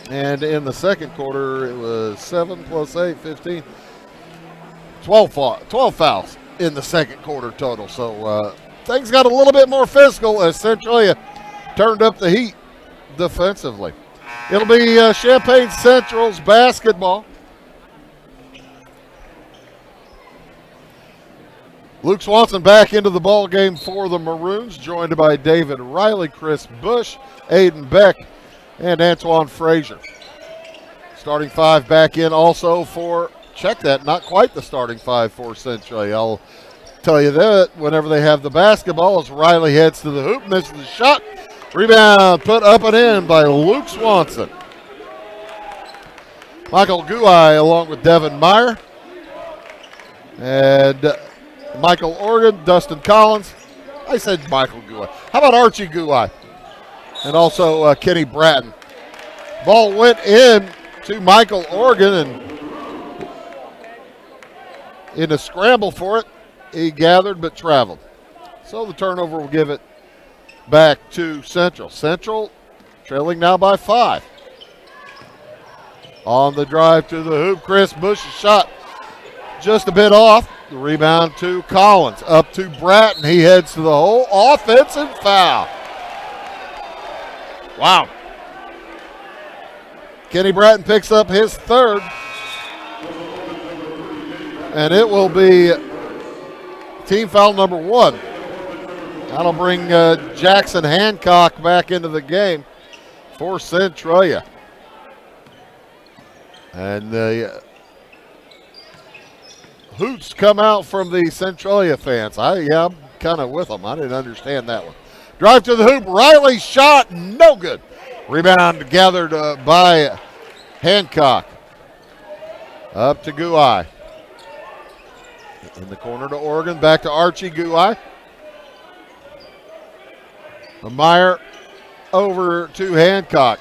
And in the second quarter, it was 7 plus 8, 15. 12 fouls in the second quarter total. So things got a little bit more physical as Centralia turned up the heat defensively. It'll be Champaign Central's basketball. Luke Swanson back into the ball game for the Maroons, joined by David Riley, Chris Bush, Aiden Beck, and Antoine Frazier. Starting 5 back in also for, check that, not quite the starting 5 for Centralia. I'll tell you that whenever they have the basketball as Riley heads to the hoop, misses the shot. Rebound put up and in by Luke Swanson. Michael Guai along with Devin Meyer. And Michael Organ, Dustin Collins. I said Michael Guai. How about Archie Guai? And also Kenny Bratton. Ball went in to Michael Organ, and in a scramble for it, he gathered but traveled. So the turnover will give it back to Central. Central trailing now by 5. On the drive to the hoop, Chris Bush's shot just a bit off. The rebound to Collins. Up to Bratton. He heads to the hole. Offensive foul. Wow. Kenny Bratton picks up his 3rd. And it will be team foul number 1 That'll bring Jackson Hancock back into the game for Centralia. And the hoots come out from the Centralia fans. I'm kind of with them. I didn't understand that one. Drive to the hoop. Riley's shot, no good. Rebound gathered by Hancock. Up to Guai. In the corner to Oregon. Back to Archie Guai. Meyer over to Hancock.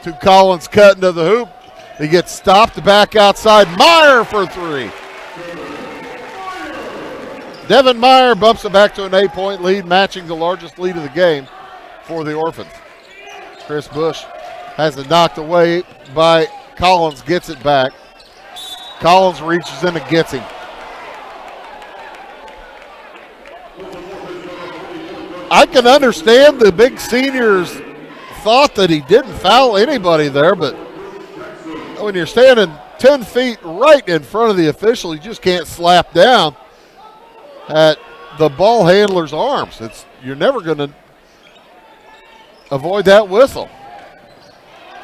To Collins cutting to the hoop. He gets stopped back outside. Meyer for three. Devin Meyer bumps it back to an 8-point lead, matching the largest lead of the game for the Orphans. Chris Bush has it knocked away by Collins, gets it back. Collins reaches in and gets him. I can understand the big seniors thought that he didn't foul anybody there, but when you're standing 10 feet right in front of the official, you just can't slap down at the ball handler's arms. You're never going to avoid that whistle.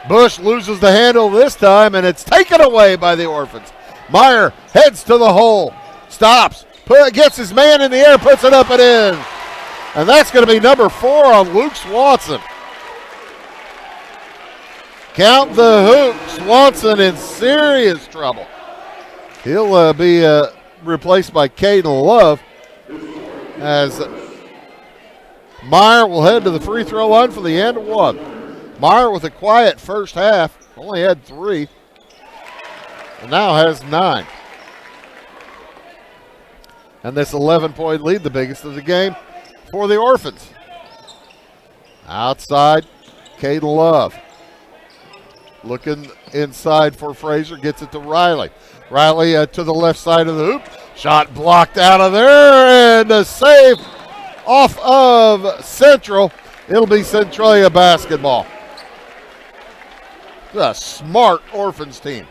Bush loses the handle this time, and it's taken away by the Orphans. Meyer heads to the hole, stops, gets his man in the air, puts it up and in. And that's going to be number 4 on Luke Swanson. Count the hoop. Swanson in serious trouble. He'll be replaced by Caden Love as Meyer will head to the free throw line for the end of one. Meyer with a quiet first half, only had 3, and now has 9. And this 11-point lead, the biggest of the game for the Orphans. Outside, Caden Love. Looking inside for Frazier, gets it to Riley. Riley to the left side of the hoop. Shot blocked out of there, and a save off of Central. It'll be Centralia basketball. A smart Orphans team.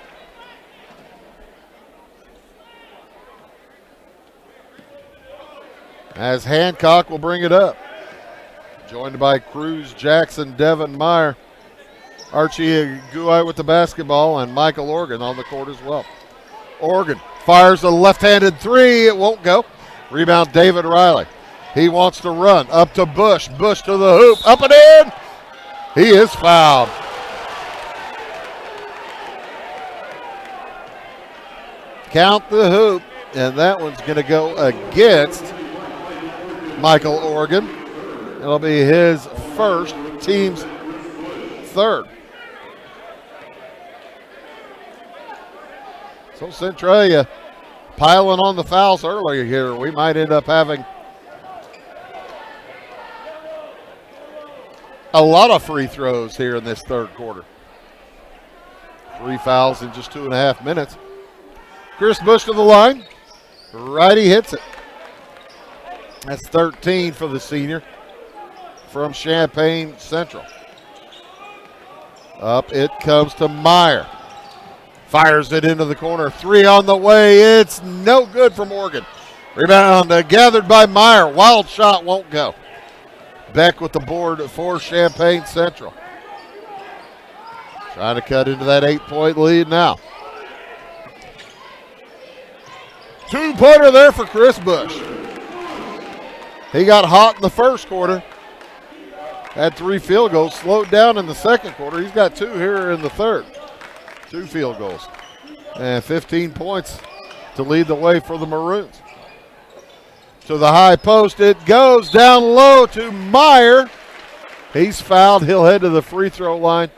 As Hancock will bring it up. Joined by Cruz, Jackson, Devin Meyer. Archie Guai with the basketball, and Michael Organ on the court as well. Organ fires a left-handed 3. It won't go. Rebound David Riley. He wants to run up to Bush. Bush to the hoop. Up and in. He is fouled. Count the hoop, and that one's going to go against Michael Organ. It'll be his first, team's third. So Centralia piling on the fouls earlier here. We might end up having a lot of free throws here in this third quarter. 3 fouls in just 2.5 minutes. Chris Bush to the line. Righty hits it. That's 13 for the senior from Champaign Central. Up it comes to Meyer. Fires it into the corner. 3 on the way. It's no good from Oregon. Rebound gathered by Meyer. Wild shot won't go. Beck with the board for Champaign Central. Trying to cut into that 8-point lead now. 2-pointer there for Chris Bush. He got hot in the first quarter. Had 3 field goals. Slowed down in the second quarter. He's got 2 here in the third. 2 field goals. And 15 points to lead the way for the Maroons. To the high post it goes. Down low to Meyer. He's fouled. He'll head to the free throw line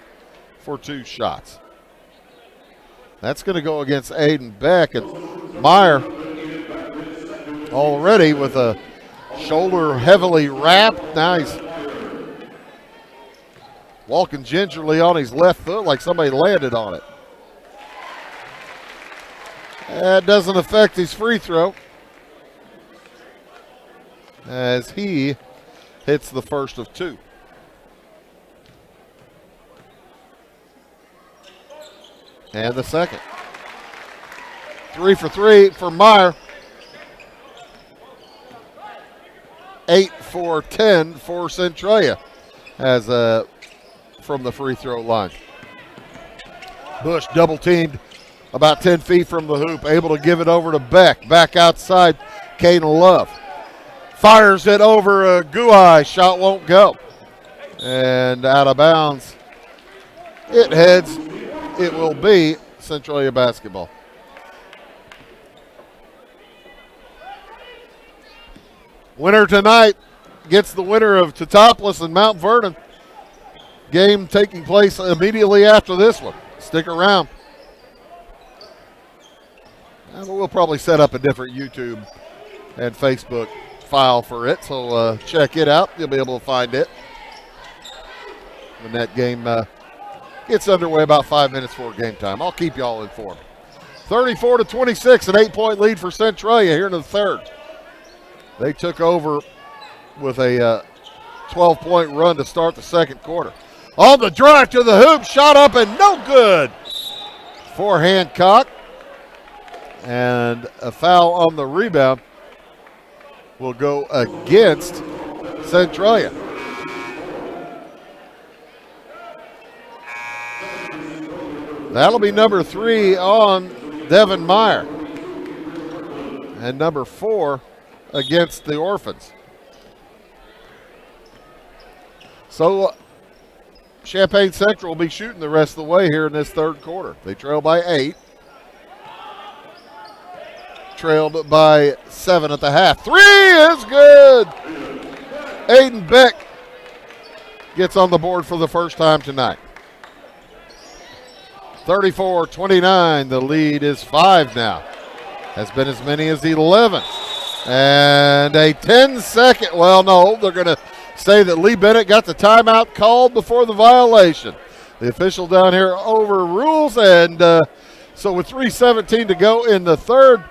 for 2 shots. That's going to go against Aiden Beck. And Meyer already with a shoulder heavily wrapped. Now he's walking gingerly on his left foot like somebody landed on it. That doesn't affect his free throw as he hits the first of 2. And the second. 3 for 3 for Meyer. for 10 for Centralia as from the free throw line. Bush double teamed about 10 feet from the hoop, able to give it over to Beck. Back outside, Caden Love. Fires it over Guai. Shot won't go. And out of bounds. It heads. It will be Centralia basketball. Winner tonight gets the winner of Teutopolis and Mount Vernon. Game taking place immediately after this one. Stick around. And we'll probably set up a different YouTube and Facebook file for it, so check it out. You'll be able to find it when that game gets underway about 5 minutes before game time. I'll keep you all informed. 34-26, an 8-point lead for Centralia here in the third. They took over with a 12-point run to start the second quarter. On the drive to the hoop, shot up and no good for Hancock. And a foul on the rebound will go against Centralia. That'll be number 3 on Devin Meyer. And number 4 against the Orphans. So Champaign Central will be shooting the rest of the way here in this third quarter. They trail by 8. Trailed by 7 at the half. 3 is good. Aiden Beck gets on the board for the first time tonight. 34-29. The lead is 5 now. Has been as many as 11. And a 10-second. Well, no, they're going to say that Lee Bennett got the timeout called before the violation. The official down here overrules, and so with 3:17 to go in the third,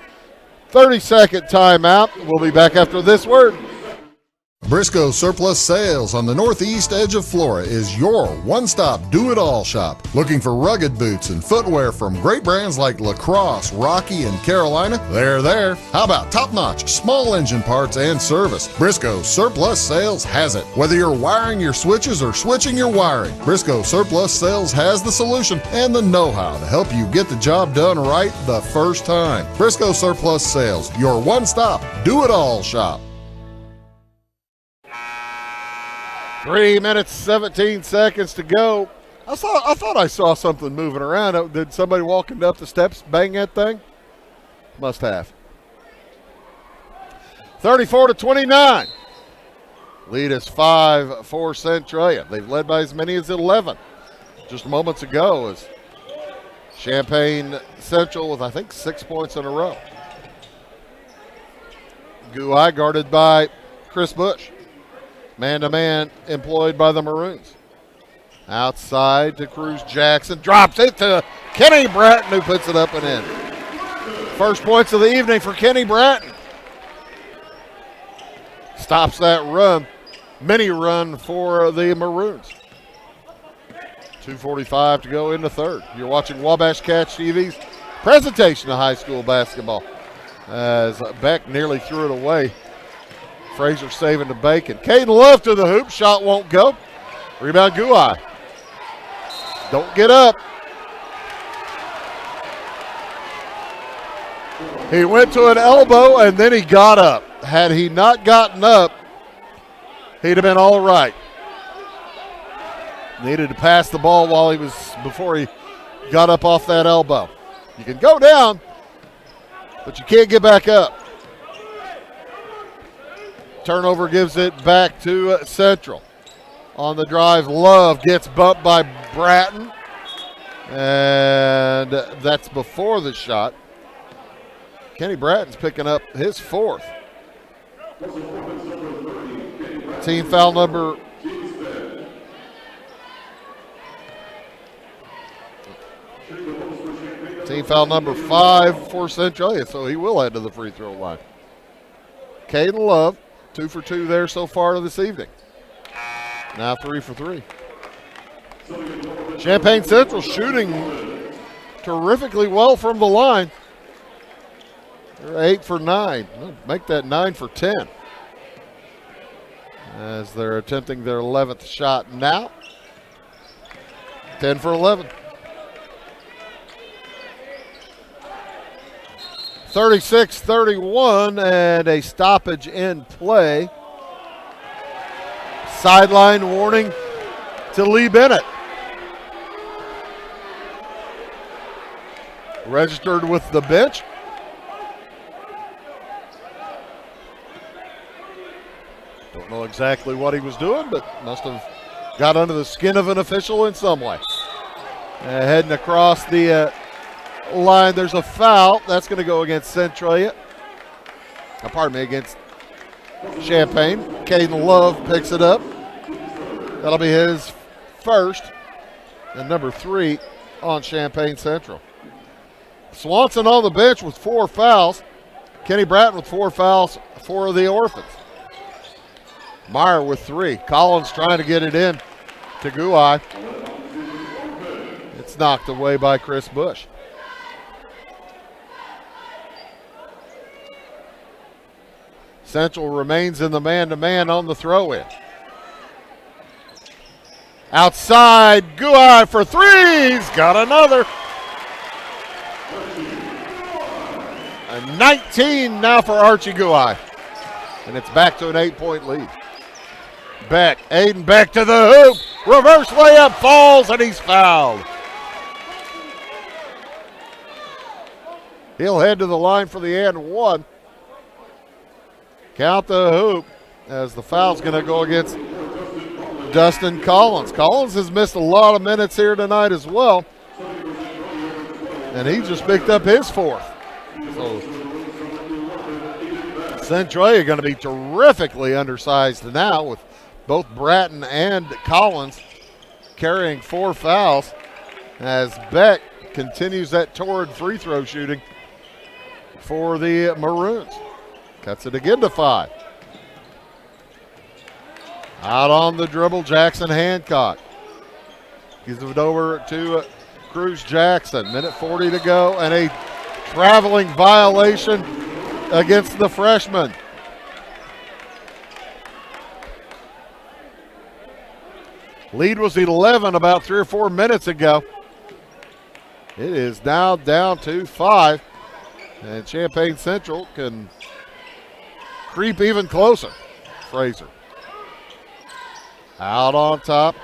30-second timeout. We'll be back after this word. Briscoe Surplus Sales on the northeast edge of Flora is your one-stop do-it-all shop. Looking for rugged boots and footwear from great brands like Lacrosse, Rocky, and Carolina? They're there. How about top-notch small engine parts and service? Briscoe Surplus Sales has it. Whether you're wiring your switches or switching your wiring, Briscoe Surplus Sales has the solution and the know-how to help you get the job done right the first time. Briscoe Surplus Sales, your one-stop do-it-all shop. 3 minutes, 17 seconds to go. I thought I saw something moving around. Did somebody walking up the steps bang that thing? Must have. 34-29. Lead is 5 for Centralia. They've led by as many as 11 just moments ago as Champaign Central with, I think, 6 points in a row. Guai guarded by Chris Bush. Man-to-man employed by the Maroons. Outside to Cruz Jackson. Drops it to Kenny Bratton, who puts it up and in. First points of the evening for Kenny Bratton. Stops that run. Mini run for the Maroons. 2:45 to go in the third. You're watching Wabash Catch TV's presentation of high school basketball. As Beck nearly threw it away. Fraser saving the bacon. Caden Love to the hoop. Shot won't go. Rebound Guai. Don't get up. He went to an elbow and then he got up. Had he not gotten up, he'd have been all right. Needed to pass the ball before he got up off that elbow. You can go down, but you can't get back up. Turnover gives it back to Central. On the drive, Love gets bumped by Bratton. And that's before the shot. Kenny Bratton's picking up his 4th. Team foul number Team foul number 5 for Centralia, so he will head to the free throw line. Caden Love. 2 for 2 there so far this evening. Now 3 for 3. Champaign Central shooting terrifically well from the line. They're 8 for 9. Make that 9 for 10. as they're attempting their 11th shot now. 10 for 11. 36-31 and a stoppage in play. Sideline warning to Lee Bennett. Registered with the bench. Don't know exactly what he was doing, but must have got under the skin of an official in some way. Heading across the line, there's a foul. That's going to go against Centralia. Against Champaign. Caden Love picks it up. That'll be his first and number 3 on Champaign Central. Swanson on the bench with 4 fouls. Kenny Bratton with 4 fouls for the Orphans. Meyer with 3. Collins trying to get it in to Guai. It's knocked away by Chris Bush. Central remains in the man-to-man on the throw-in. Outside, Guai for 3. He's got another. A 19 now for Archie Guai. And it's back to an 8-point lead. Beck, Aiden Beck to the hoop. Reverse layup, falls, and he's fouled. He'll head to the line for the and 1. Count the hoop as the foul's going to go against Dustin Collins. Collins has missed a lot of minutes here tonight as well. And he just picked up his 4th. So Centralia going to be terrifically undersized now with both Bratton and Collins carrying 4 fouls as Beck continues that torrid free throw shooting for the Maroons. Cuts it again to 5. Out on the dribble, Jackson Hancock. Gives it over to Cruz Jackson. Minute 40 to go, and a traveling violation against the freshman. Lead was 11 about 3 or 4 minutes ago. It is now down to 5, and Champaign Central can creep even closer. Fraser. Out on top.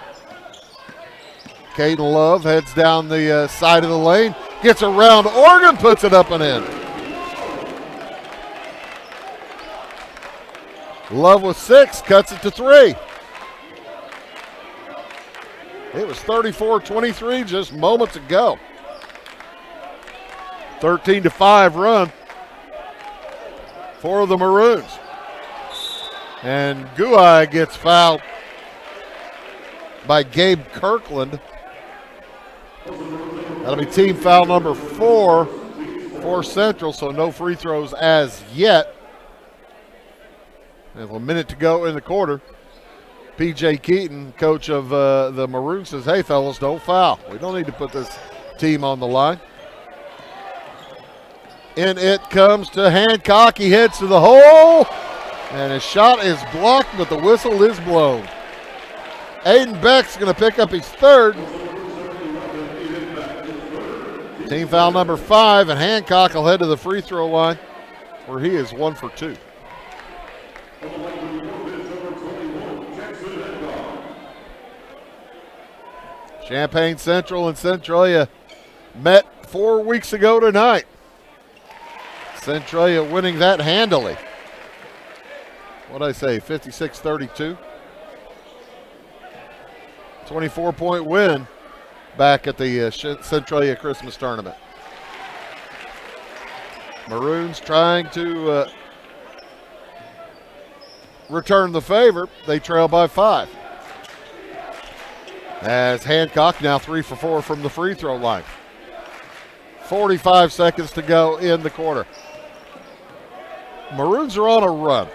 Caden Love heads down the side of the lane. Gets around Oregon, puts it up and in. Love with 6, cuts it to 3. It was 34-23 just moments ago. 13-5 run for the Maroons. And Guai gets fouled by Gabe Kirkland. That'll be team foul number 4 for Central, so no free throws as yet. There's a minute to go in the quarter. P.J. Keaton, coach of the Maroons, says, hey, fellas, don't foul. We don't need to put this team on the line. In it comes to Hancock. He heads to the hole, and his shot is blocked, but the whistle is blown. Aiden Beck's going to pick up his 3rd. Team foul number 5, and Hancock will head to the free throw line where he is 1 for 2. Champaign Central and Centralia met 4 weeks ago tonight. Centralia winning that handily. What'd I say, 56-32? 24-point win back at the Centralia Christmas tournament. Maroons trying to return the favor. They trail by 5. As Hancock now 3 for 4 from the free throw line. 45 seconds to go in the quarter. Maroons are on a run.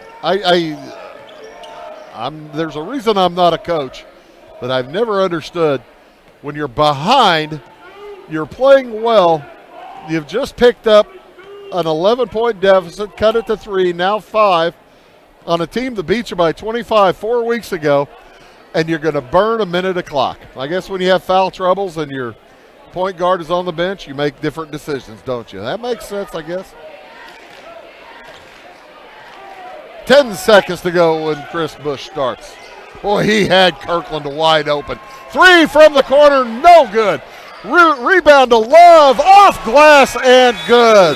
There's a reason I'm not a coach, but I've never understood when you're behind, you're playing well, you've just picked up an 11-point deficit, cut it to 3, now 5, on a team that beat you by 25 4 weeks ago, and you're going to burn a minute of clock. I guess when you have foul troubles and your point guard is on the bench, you make different decisions, don't you? That makes sense, I guess. 10 seconds to go when Chris Bush starts. Boy, he had Kirkland wide open. 3 from the corner, no good. Rebound to Love, off glass and good.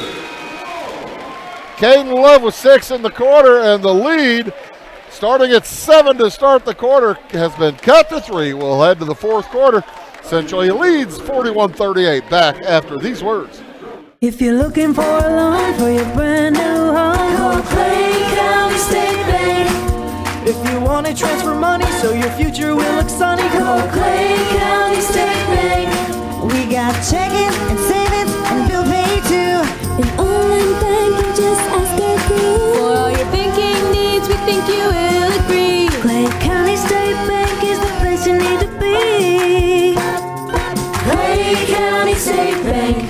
Caden Love with 6 in the quarter, and the lead, starting at 7 to start the quarter, has been cut to 3. We'll head to the fourth quarter. Centralia leads 41-38. Back after these words. If you're looking for a loan for your brand new home, call Clay County State Bank. If you want to transfer money so your future will look sunny, call Clay County State Bank. We got checking and savings and bill pay too. An online bank, you just ask our crew. For all your banking needs, we think you will agree. Clay County State Bank is the place you need to be. Clay County State Bank.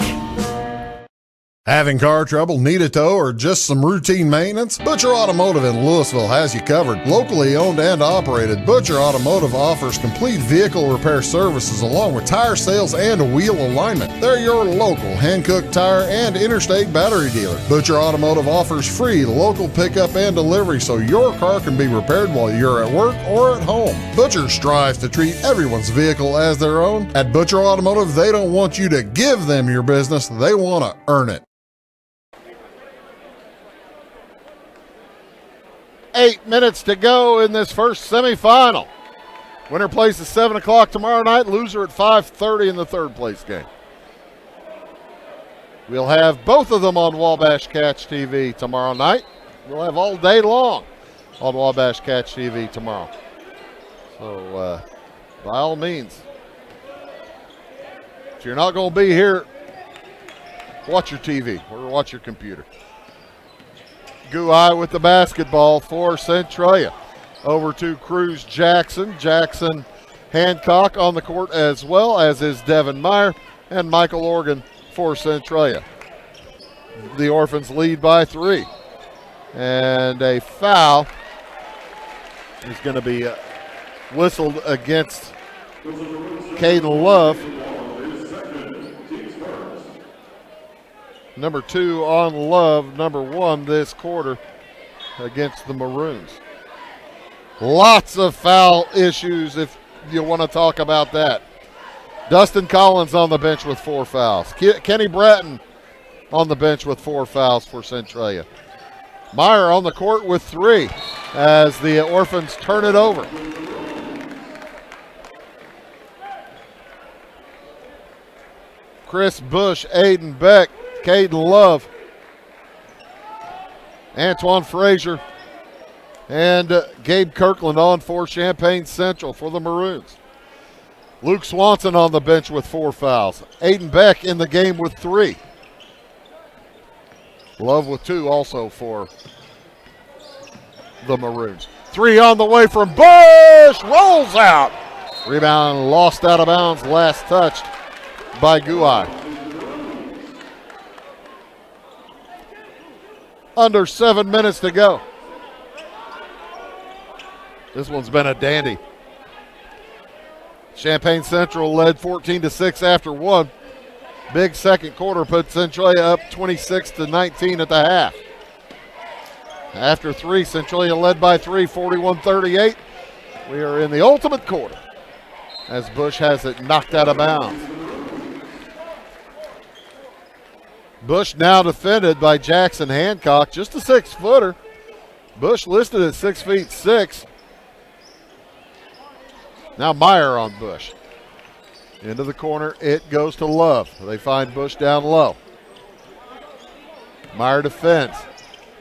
Having car trouble, need a tow, or just some routine maintenance? Butcher Automotive in Louisville has you covered. Locally owned and operated, Butcher Automotive offers complete vehicle repair services along with tire sales and wheel alignment. They're your local Hankook tire and interstate battery dealer. Butcher Automotive offers free local pickup and delivery so your car can be repaired while you're at work or at home. Butcher strives to treat everyone's vehicle as their own. At Butcher Automotive, they don't want you to give them your business, they want to earn it. 8 minutes to go in this first semifinal. Winner plays at 7 o'clock tomorrow night, loser at 5:30 in the third place game. We'll have both of them on Wabash Catch TV tomorrow night. We'll have all day long on Wabash Catch TV tomorrow. So, by all means, if you're not going to be here, watch your TV or watch your computer. Guai with the basketball for Centralia. Over to Cruz Jackson. Jackson Hancock on the court as well, as is Devin Meyer and Michael Organ for Centralia. The Orphans lead by 3. And a foul is going to be whistled against Caden Love. Number 2 on Love, number 1 this quarter against the Maroons. Lots of foul issues if you want to talk about that. Dustin Collins on the bench with 4 fouls. Kenny Bratton on the bench with 4 fouls for Centralia. Meyer on the court with 3 as the Orphans turn it over. Chris Bush, Aiden Beck, Caden Love, Antoine Frazier, and Gabe Kirkland on for Champaign Central for the Maroons. Luke Swanson on the bench with 4 fouls. Aiden Beck in the game with 3. Love with 2 also for the Maroons. 3 on the way from Bush, rolls out. Rebound lost out of bounds, last touched by Guai. Under 7 minutes to go. This one's been a dandy. Champaign Central led 14-6 after 1. Big second quarter put Centralia up 26-19 at the half. After 3, Centralia led by 3, 41-38. We are in the ultimate quarter as Bush has it knocked out of bounds. Bush now defended by Jackson Hancock, just a 6-footer. Bush listed at 6'6". Now Meyer on Bush. Into the corner, it goes to Love. They find Bush down low. Meyer defends.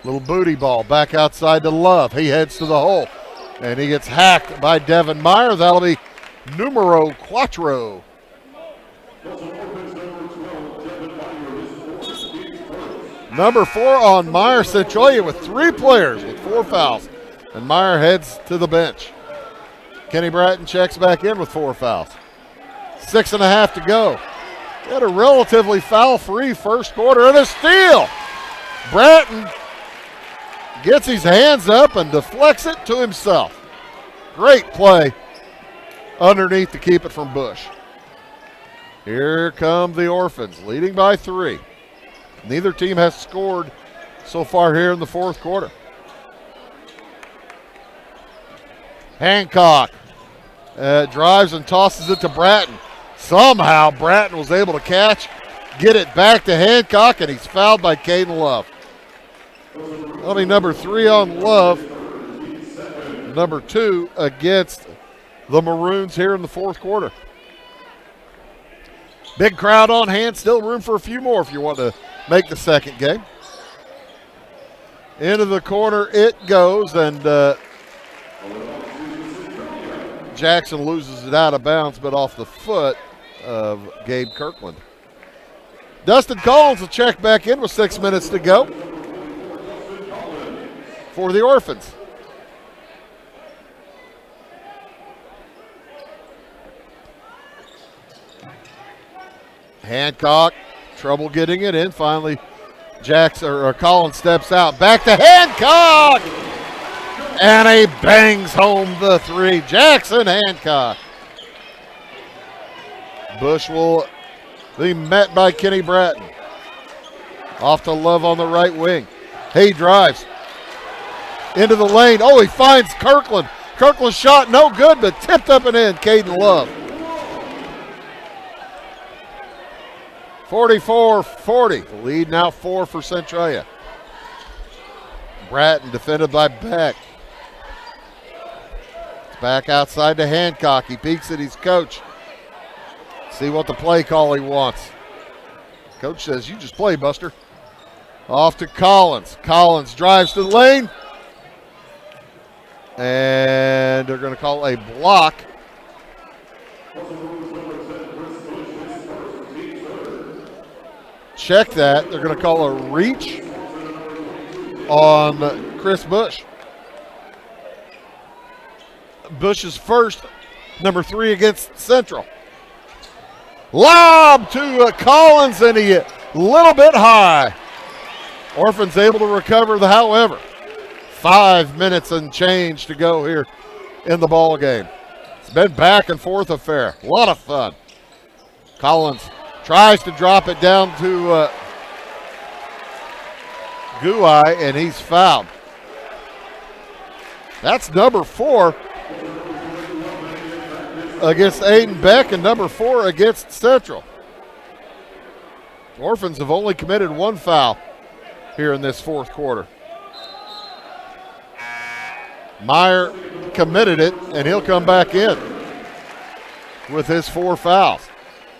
Little booty ball back outside to Love. He heads to the hole, and he gets hacked by Devin Meyer. That'll be numero 4. Number 4 on Meyer. Centralia with 3 players with 4 fouls. And Meyer heads to the bench. Kenny Bratton checks back in with 4 fouls. 6.5 to go. They had a relatively foul-free first quarter and a steal. Bratton Gets his hands up and deflects it to himself. Great play underneath to keep it from Bush. Here come the Orphans, leading by 3. Neither team has scored so far here in the fourth quarter. Hancock drives and tosses it to Bratton. Somehow Bratton was able to catch, get it back to Hancock, and he's fouled by Caden Love. That'll be number 3 on Love. Number 2 against the Maroons here in the fourth quarter. Big crowd on hand, still room for a few more if you want to make the second game. Into the corner it goes, and Jackson loses it out of bounds, but off the foot of Gabe Kirkland. Dustin Collins will check back in with 6 minutes to go for the Orphans. Hancock, trouble getting it in. Finally, Collins steps out. Back to Hancock! And he bangs home the 3. Jackson Hancock. Bush will be met by Kenny Bratton. Off to Love on the right wing. He drives into the lane. Oh, he finds Kirkland. Kirkland's shot no good, but tipped up and in. Caden Love. 44-40. The lead now 4 for Centralia. Bratton defended by Beck. It's back outside to Hancock. He peeks at his coach. See what the play call he wants. Coach says, you just play, Buster. Off to Collins. Collins drives to the lane. And they're going to call a block. Check that. They're going to call a reach on Chris Bush. Bush is first, number 3 against Central. Lob to Collins, and he a little bit high. Orphans able to recover however. 5 minutes and change to go here in the ball game. It's been back and forth affair. A lot of fun. Collins tries to drop it down to Guai, and he's fouled. That's number 4 against Aiden Beck and number 4 against Central. Orphans have only committed 1 foul here in this fourth quarter. Meyer committed it, and he'll come back in with his 4 fouls.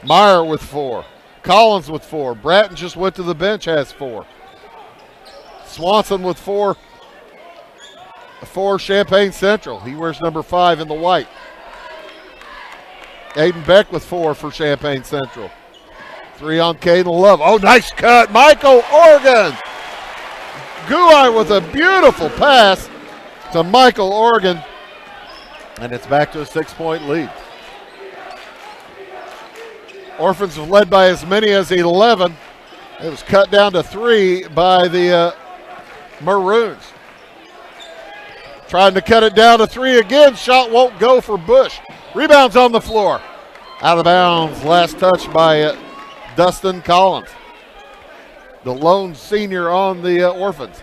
Meyer with 4. Collins with 4. Bratton just went to the bench, has 4. Swanson with 4 for Champaign Central. He wears number 5 in the white. Aiden Beck with 4 for Champaign Central. 3 on Caden Love. Oh, nice cut. Michael Organ. Guai with a beautiful pass to Michael Organ. And it's back to a 6-point lead. Orphans have led by as many as 11. It was cut down to 3 by the Maroons. Trying to cut it down to 3 again. Shot won't go for Bush. Rebounds on the floor. Out of bounds. Last touch by Dustin Collins, the lone senior on the Orphans.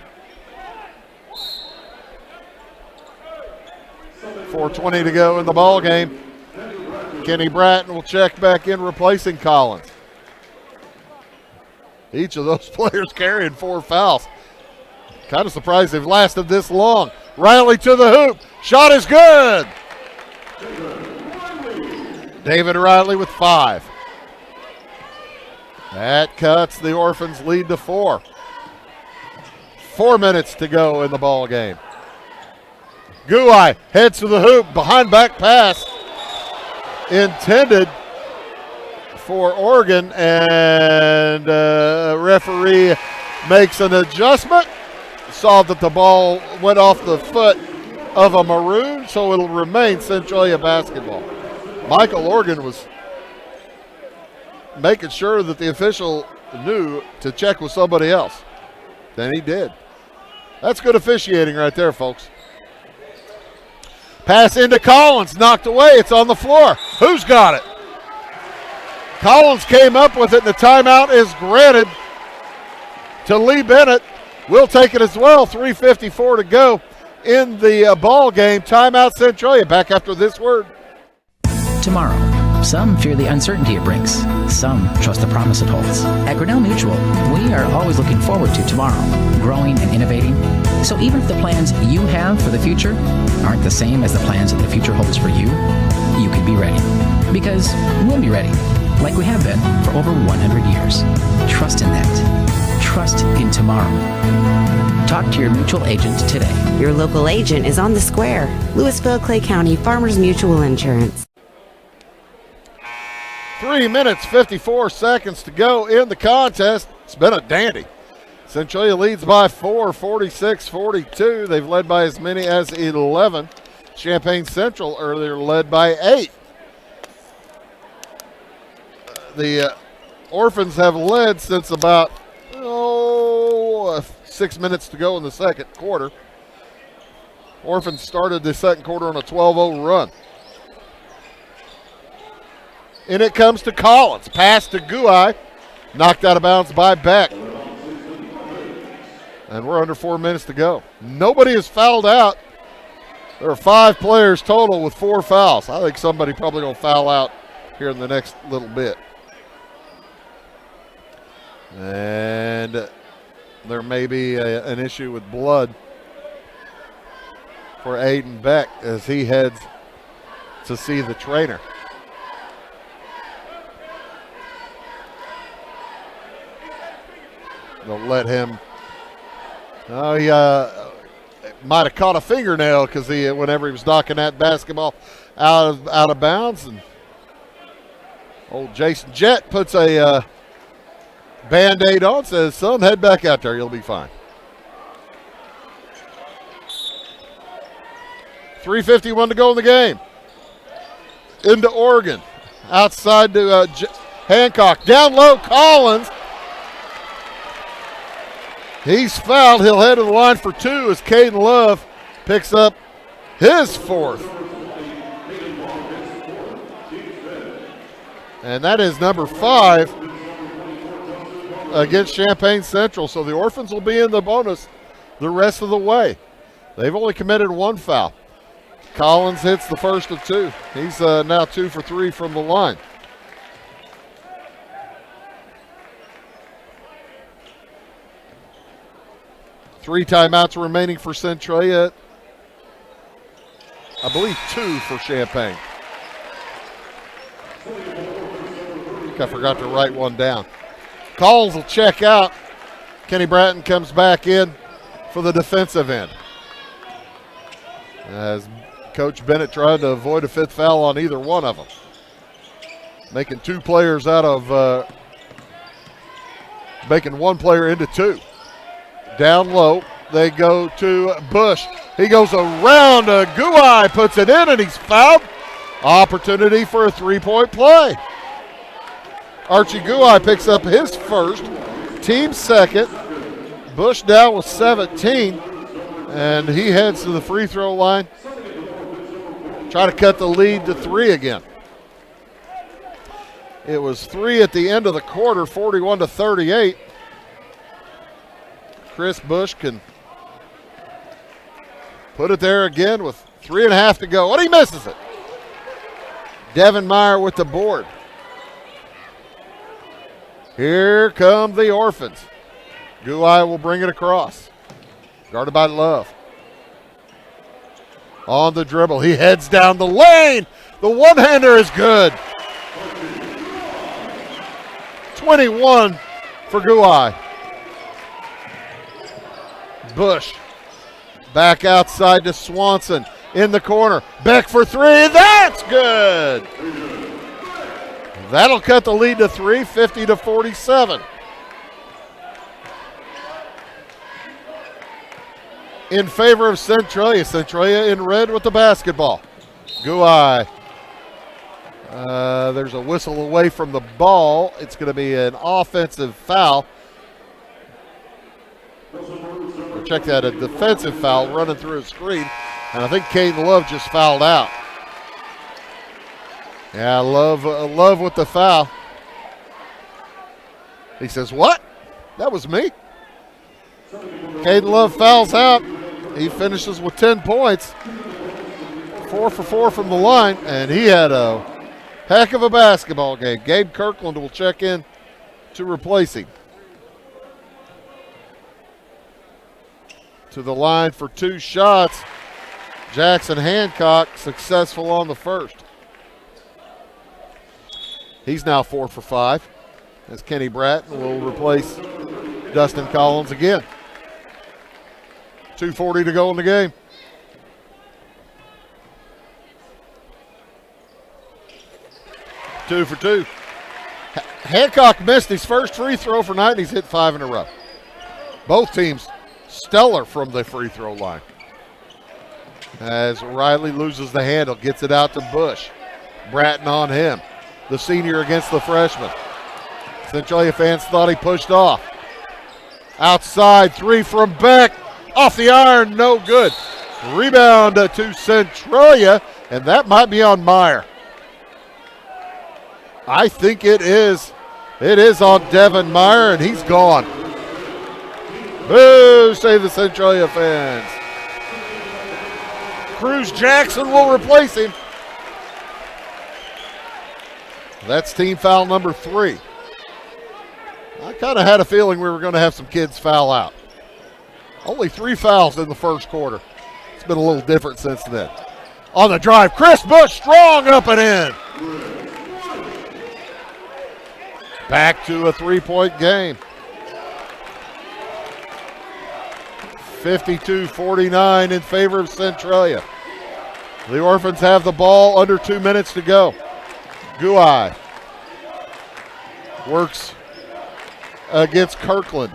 4:20 to go in the ball game. Kenny Bratton will check back in, replacing Collins. Each of those players carrying 4 fouls. Kind of surprised they've lasted this long. Riley to the hoop. Shot is good. David Riley with 5. That cuts the Orphans' lead to 4. 4 minutes to go in the ball game. Guai heads to the hoop. Behind back pass intended for Oregon, and referee makes an adjustment. Saw that the ball went off the foot of a Maroon, so it'll remain Centralia basketball. Michael Oregon was making sure that the official knew to check with somebody else. Then he did. That's good officiating right there, folks. Pass into Collins, knocked away. It's on the floor. Who's got it? Collins came up with it, and the timeout is granted to Lee Bennett. We'll take it as well. 3:54 to go in the ball game. Timeout Centralia. Back after this word. Tomorrow. Some fear the uncertainty it brings. Some trust the promise it holds. At Grinnell Mutual, we are always looking forward to tomorrow, growing and innovating. So even if the plans you have for the future aren't the same as the plans that the future holds for you, you can be ready. Because we'll be ready, like we have been for over 100 years. Trust in that. Trust in tomorrow. Talk to your mutual agent today. Your local agent is on the square. Louisville, Clay County Farmers Mutual Insurance. 3 minutes, 54 seconds to go in the contest. It's been a dandy. Centralia leads by 4, 46-42. They've led by as many as 11. Champaign Central earlier led by 8. The Orphans have led since about 6 minutes to go in the second quarter. Orphans started the second quarter on a 12-0 run. And it comes to Collins. Pass to Guai. Knocked out of bounds by Beck. And we're under 4 minutes to go. Nobody is fouled out. There are 5 players total with 4 fouls. I think somebody probably going to foul out here in the next little bit. And there may be an issue with blood for Aiden Beck as he heads to see the trainer. They'll let him. Oh, he might have caught a fingernail because whenever he was knocking that basketball out of bounds, and old Jason Jett puts a Band-Aid on, says, "Son, head back out there. You'll be fine." 3:51 to go in the game. Into Oregon, outside to Hancock, down low, Collins. He's fouled. He'll head to the line for 2 as Caden Love picks up his 4th. And that is number 5 against Champaign Central. So the Orphans will be in the bonus the rest of the way. They've only committed 1 foul. Collins hits the first of 2. He's now 2 for 3 from the line. Three timeouts remaining for Centralia. I believe 2 for Champaign. I think I forgot to write one down. Collins will check out. Kenny Bratton comes back in for the defensive end. As Coach Bennett tried to avoid a 5th foul on either one of them. Making 2 players out of, making 1 player into 2. Down low, they go to Bush. He goes around Guai, puts it in, and he's fouled. Opportunity for a 3-point play. Archie Guai picks up his first, team second. Bush down with 17, and he heads to the free throw line. Try to cut the lead to 3 again. It was 3 at the end of the quarter, 41-38. Chris Bush can put it there again with 3.5 to go. And he misses it. Devin Meyer with the board. Here come the Orphans. Guai will bring it across. Guarded by Love. On the dribble. He heads down the lane. The one-hander is good. 21 for Guai. Bush back outside to Swanson in the corner. Beck for 3. That's good. That'll cut the lead to 3, 50-47. In favor of Centralia. Centralia in red with the basketball. Guai. There's a whistle away from the ball. It's going to be an offensive foul. They're check that, a defensive foul running through a screen. And I think Caden Love just fouled out. Yeah, Love with the foul. He says, what? That was me. Caden Love fouls out. He finishes with 10 points. 4 for 4 from the line, and he had a heck of a basketball game. Gabe Kirkland will check in to replace him. To the line for 2 shots. Jackson Hancock successful on the first. He's now 4 for 5 as Kenny Bratton will replace Dustin Collins again. 2:40 to go in the game. Two for 2. Hancock missed his first free throw for night, and he's hit 5 in a row. Both teams stellar from the free throw line. As Riley loses the handle, gets it out to Bush. Bratton on him. The senior against the freshman. Centralia fans thought he pushed off. Outside 3 from Beck. Off the iron, no good. Rebound to Centralia, and that might be on Meyer. I think it is. It is on Devin Meyer, and he's gone. Boo, say the Centralia fans. Cruz Jackson will replace him. That's team foul number 3. I kind of had a feeling we were going to have some kids foul out. Only 3 fouls in the first quarter. It's been a little different since then. On the drive, Chris Bush strong up and in. Back to a 3-point game. 52-49 in favor of Centralia. The Orphans have the ball, under 2 minutes to go. Guai works against Kirkland.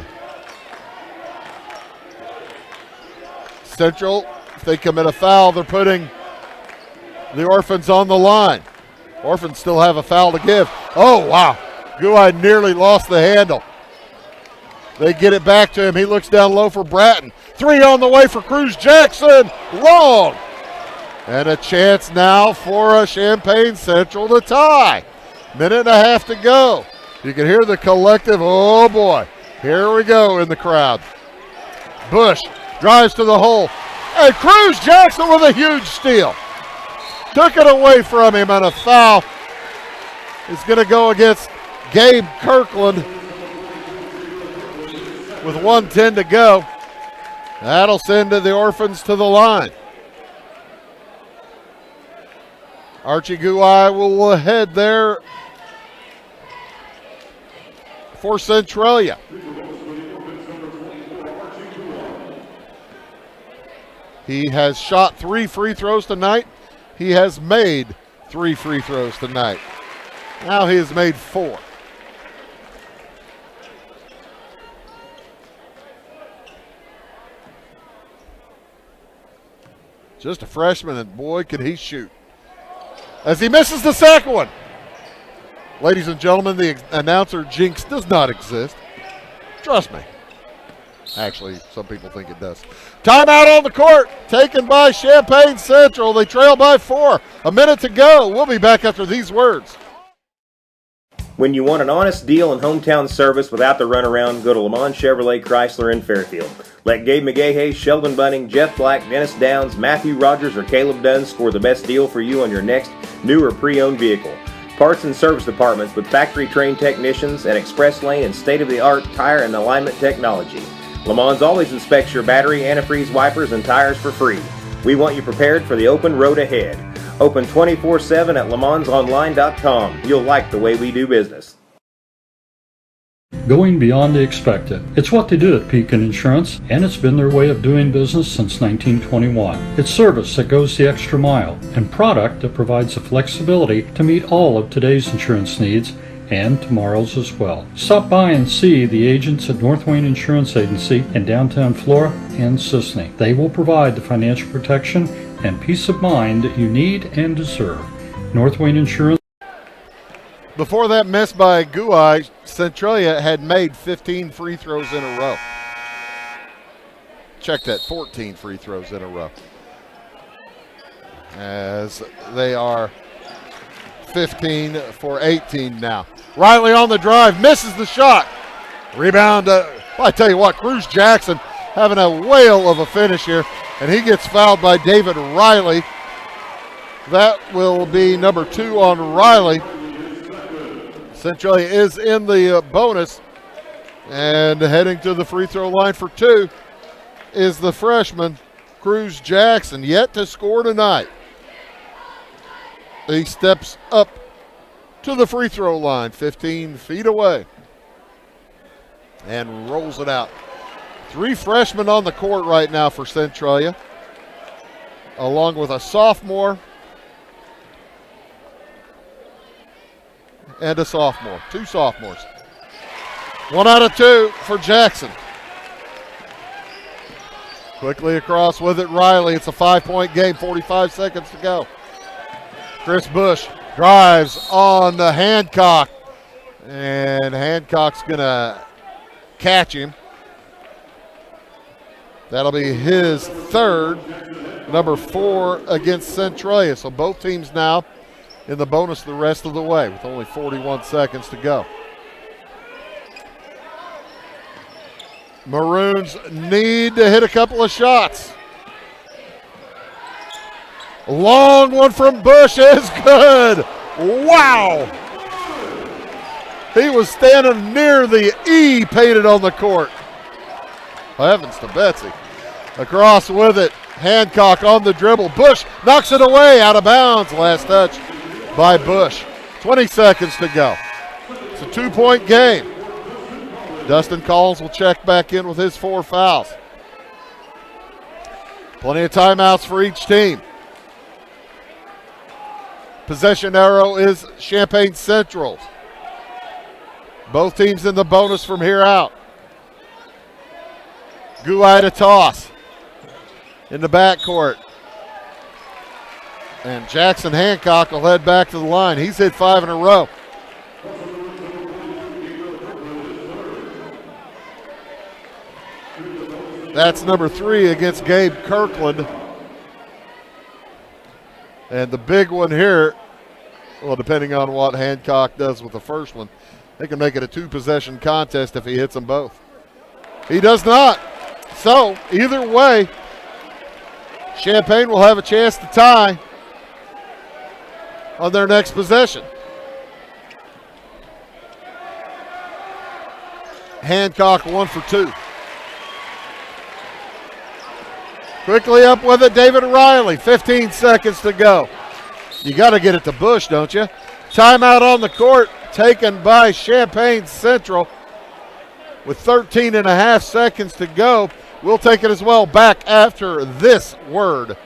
Central, if they commit a foul, they're putting the Orphans on the line. Orphans still have a foul to give. Oh, wow. Guai nearly lost the handle. They get it back to him. He looks down low for Bratton. 3 on the way for Cruz Jackson. Long. And a chance now for a Champaign Central to tie. Minute and a half to go. You can hear the collective, oh boy. Here we go in the crowd. Bush drives to the hole. And Cruz Jackson with a huge steal. Took it away from him, and a foul is going to go against Gabe Kirkland with 1:10 to go. That'll send the Orphans to the line. Archie Guai will head there for Centralia. He has shot 3 free throws tonight. He has made 3 free throws tonight. Now he has made 4. Just a freshman, and boy, could he shoot. As he misses the second one. Ladies and gentlemen, the announcer jinx does not exist. Trust me. Actually, some people think it does. Timeout on the court, taken by Champaign Central. They trail by 4. A minute to go. We'll be back after these words. When you want an honest deal and hometown service without the runaround, go to Lamont Chevrolet Chrysler in Fairfield. Let Gabe McGahey, Sheldon Bunning, Jeff Black, Dennis Downs, Matthew Rogers, or Caleb Dunn score the best deal for you on your next new or pre-owned vehicle. Parts and service departments with factory-trained technicians and express lane and state-of-the-art tire and alignment technology. Lamont always inspects your battery, antifreeze, wipers, and tires for free. We want you prepared for the open road ahead. Open 24/7 at LaMonsOnline.com. You'll like the way we do business. Going beyond the expected. It's what they do at Pekin Insurance, and it's been their way of doing business since 1921. It's service that goes the extra mile, and product that provides the flexibility to meet all of today's insurance needs and tomorrow's as well. Stop by and see the agents at North Wayne Insurance Agency in downtown Flora and Sisney. They will provide the financial protection and peace of mind that you need and deserve. North Wayne Insurance. Before that miss by Guai, Centralia had made 15 free throws in a row. check that, 14 free throws in a row. As they are 15 for 18 now. Riley on the drive, misses the shot. Rebound, I tell you what, Cruz Jackson having a whale of a finish here, and he gets fouled by David Riley. That will be number 2 on Riley. Centralia is in the bonus, and heading to the free throw line for 2 is the freshman, Cruz Jackson, yet to score tonight. He steps up to the free throw line, 15 feet away, and rolls it out. 3 freshmen on the court right now for Centralia, along with a sophomore and a sophomore. 2 sophomores. 1 out of 2 for Jackson. Quickly across with it, Riley. It's a 5-point game, 45 seconds to go. Chris Bush drives on the Hancock, and Hancock's going to catch him. That'll be his 3rd, number 4 against Centralia. So both teams now in the bonus the rest of the way with only 41 seconds to go. Maroons need to hit a couple of shots. A long one from Bush is good. Wow. He was standing near the E painted on the court. Heavens to Betsy. Across with it. Hancock on the dribble. Bush knocks it away out of bounds. Last touch by Bush. 20 seconds to go. It's a 2-point game. Dustin Collins will check back in with his 4 fouls. Plenty of timeouts for each team. Possession arrow is Champaign Central. Both teams in the bonus from here out. Guai to toss in the backcourt. And Jackson Hancock will head back to the line. He's hit 5 in a row. That's number 3 against Gabe Kirkland. And the big one here, well, depending on what Hancock does with the first one, they can make it a 2-possession contest if he hits them both. He does not. So, either way, Champaign will have a chance to tie on their next possession. Hancock 1 for 2. Quickly up with it, David Riley. 15 seconds to go. You got to get it to Bush, don't you? Timeout on the court taken by Champaign Central with 13 and a half seconds to go. We'll take it as well back after this word.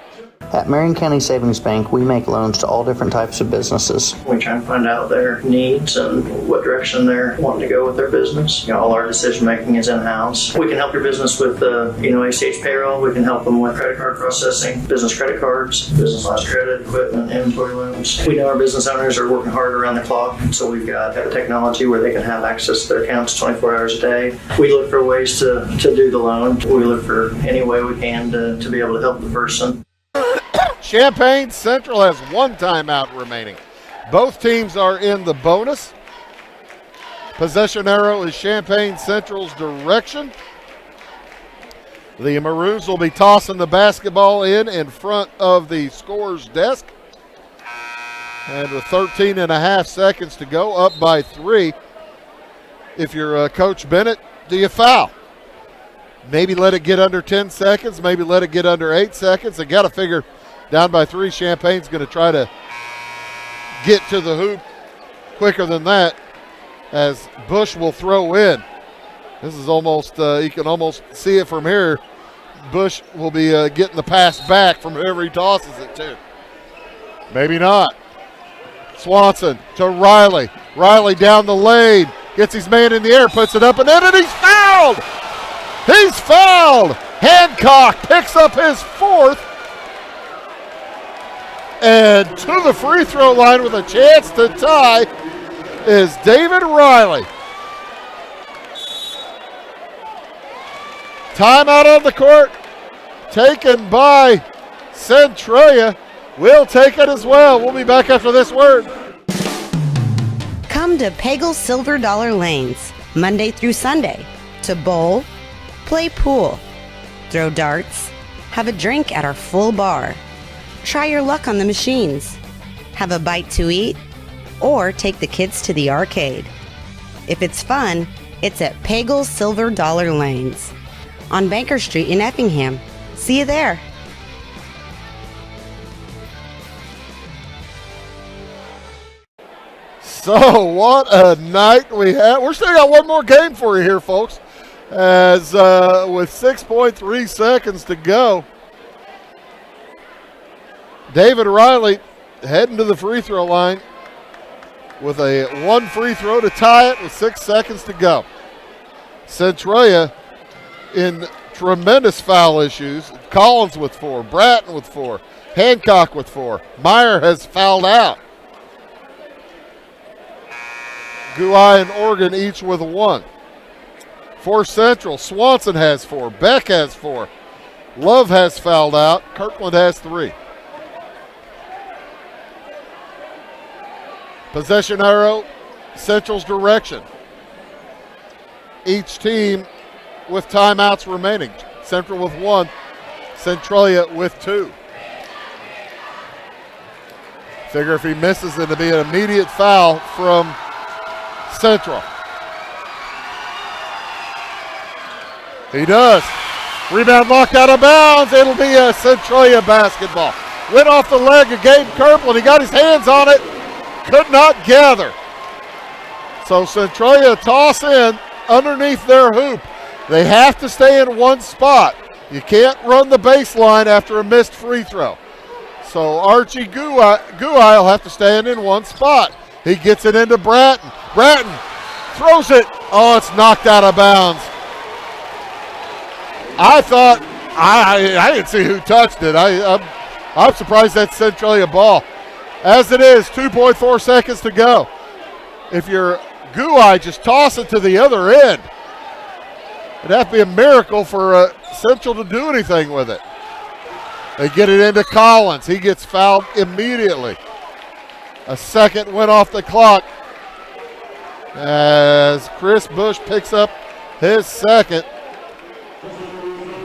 At Marion County Savings Bank, we make loans to all different types of businesses. We try and find out their needs and what direction they're wanting to go with their business. All our decision making is in-house. We can help your business with ACH payroll. We can help them with credit card processing, business credit cards, business lines of credit, equipment, inventory loans. We know our business owners are working hard around the clock, so we've got technology where they can have access to their accounts 24 hours a day. We look for ways to do the loan. We look for any way we can to be able to help the person. Champaign Central has 1 timeout remaining. Both teams are in the bonus. Possession arrow is Champaign Central's direction. The Maroons will be tossing the basketball in front of the scorer's desk. And with 13 and a half seconds to go, up by 3. If you're Coach Bennett, do you foul? Maybe let it get under 10 seconds, maybe let it get under 8 seconds. They got to figure down by 3, Champaign's going to try to get to the hoop quicker than that as Bush will throw in. This is almost, you can almost see it from here. Bush will be getting the pass back from whoever he tosses it to. Maybe not. Swanson to Riley. Riley down the lane. Gets his man in the air, puts it up and in, and he's fouled! He's fouled! Hancock picks up his 4th. And to the free throw line with a chance to tie is David Riley. Timeout on the court. taken by Centralia. We'll take it as well. We'll be back after this word. Come to Pagel's Silver Dollar Lanes, Monday through Sunday, to bowl, play pool, throw darts, have a drink at our full bar, try your luck on the machines, have a bite to eat, or take the kids to the arcade. If it's fun, it's at Pagel's Silver Dollar Lanes on Banker Street in Effingham. See you there. So what a night we had. We're still got one more game for you here, folks. As with 6.3 seconds to go, David Riley heading to the free throw line with a one free throw to tie it with 6 seconds to go. Centralia in tremendous foul issues. Collins with 4, Bratton with 4, Hancock with 4. Meyer has fouled out. Guai and Oregon each with 1. For Central, Swanson has 4, Beck has 4, Love has fouled out, Kirkland has 3. Possession arrow, Central's direction. Each team with timeouts remaining. Central with 1, Centralia with 2. Figure if he misses, it'll be an immediate foul from Central. He does. Rebound knocked out of bounds. It'll be a Centralia basketball. Went off the leg of Gabe Kirkland. He got his hands on it. Could not gather. So Centralia toss in underneath their hoop. They have to stay in one spot. You can't run the baseline after a missed free throw. So Archie Guai will have to stand in one spot. He gets it into Bratton. Bratton throws it. Oh, it's knocked out of bounds. I thought, I didn't see who touched it. I'm surprised that's Centralia ball. As it is, 2.4 seconds to go. If you're Guai, just toss it to the other end. It'd have to be a miracle for Central to do anything with it. They get it into Collins. He gets fouled immediately. A second went off the clock as Chris Bush picks up his second.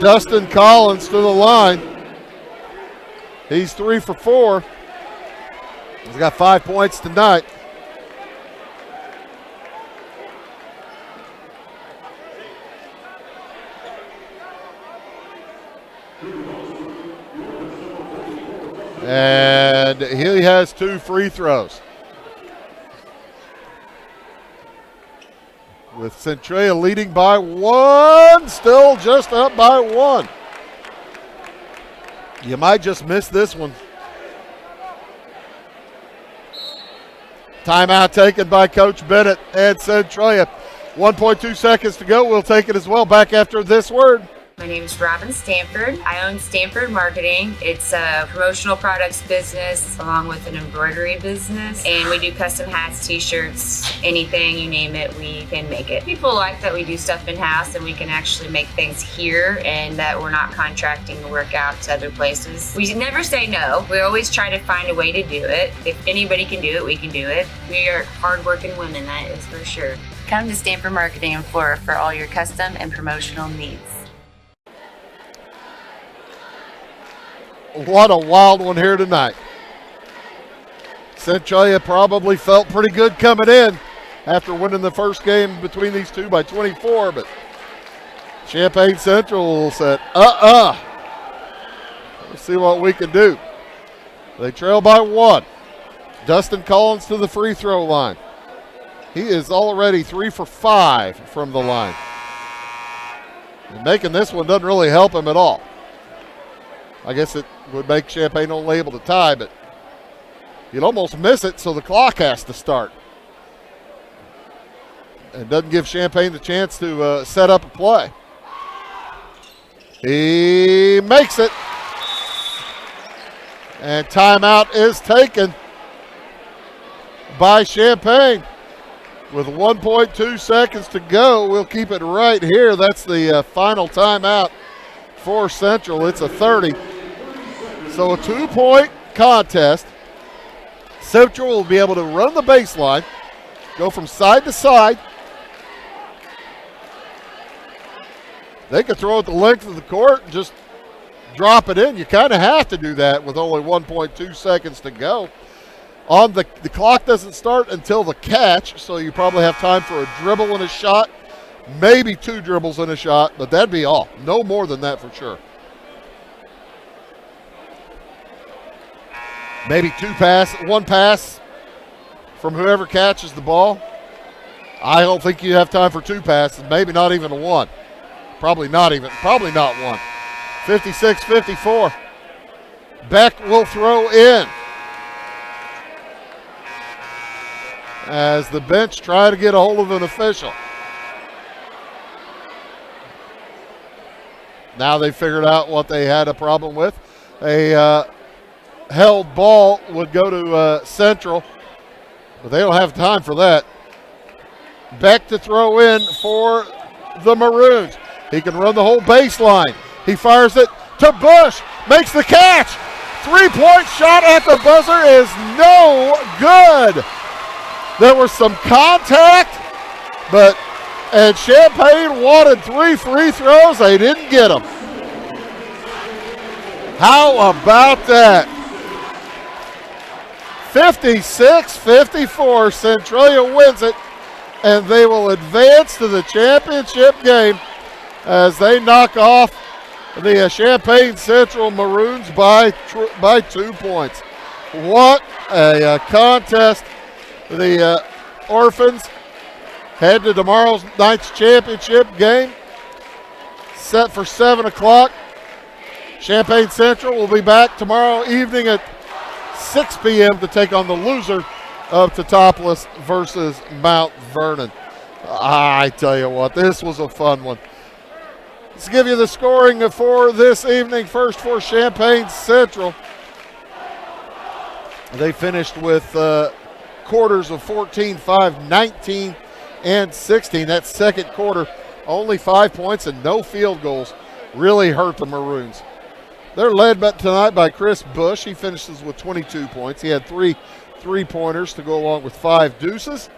Dustin Collins to the line. He's 3 for 4. He's got 5 points tonight. And he has 2 free throws. With Centralia leading by 1, still just up by 1. You might just miss this one. Timeout taken by Coach Bennett and Centralia. 1.2 seconds to go. We'll take it as well. Back after this word. My name is Robin Stanford. I own Stanford Marketing. It's a promotional products business along with an embroidery business. And we do custom hats, t-shirts, anything, you name it, we can make it. People like that we do stuff in-house and we can actually make things here and that we're not contracting the work out to other places. We never say no. We always try to find a way to do it. If anybody can do it, we can do it. We are hardworking women, that is for sure. Come to Stanford Marketing in Flora for all your custom and promotional needs. What a wild one here tonight. Centralia probably felt pretty good coming in after winning the first game between these two by 24, but Champaign Central said, let's see what we can do. They trail by 1. Dustin Collins to the free throw line. He is already 3 for 5 from the line. And making this one doesn't really help him at all. I guess it would make Champaign only able to tie, but you'd almost miss it, so the clock has to start. And doesn't give Champaign the chance to set up a play. He makes it. And timeout is taken by Champaign. With 1.2 seconds to go, we'll keep it right here. That's the final timeout for Central. It's a 30. So a 2-point contest. Central will be able to run the baseline, go from side to side. They could throw it the length of the court and just drop it in. You kind of have to do that with only 1.2 seconds to go. On the clock doesn't start until the catch, so you probably have time for a dribble and a shot, maybe 2 dribbles and a shot, but that'd be all. No more than that for sure. Maybe 1 pass from whoever catches the ball. I don't think you have time for 2 passes, maybe not even a 1. Probably not 1. 56-54. Beck will throw in as the bench try to get a hold of an official. Now they figured out what they had a problem with. A held ball would go to Central, but they don't have time for that. Beck to throw in for the Maroons. He can run the whole baseline. He fires it to Bush, makes the catch. 3-point shot at the buzzer is no good. There was some contact, and Champaign wanted 3 free throws. They didn't get them. How about that? 56-54, Centralia wins it, and they will advance to the championship game as they knock off the Champaign Central Maroons by 2 points. What a contest. The Orphans head to tomorrow night's championship game, set for 7 o'clock. Champaign Central will be back tomorrow evening at 6 p.m. to take on the loser of Teutopolis versus Mount Vernon. I tell you what, this was a fun one. Let's give you the scoring for this evening. First for Champaign Central. They finished with quarters of 14-5, 19, and 16. That second quarter, only 5 points and no field goals. Really hurt the Maroons. They're led tonight by Chris Bush. He finishes with 22 points. He had 3 3-pointers to go along with 5 deuces.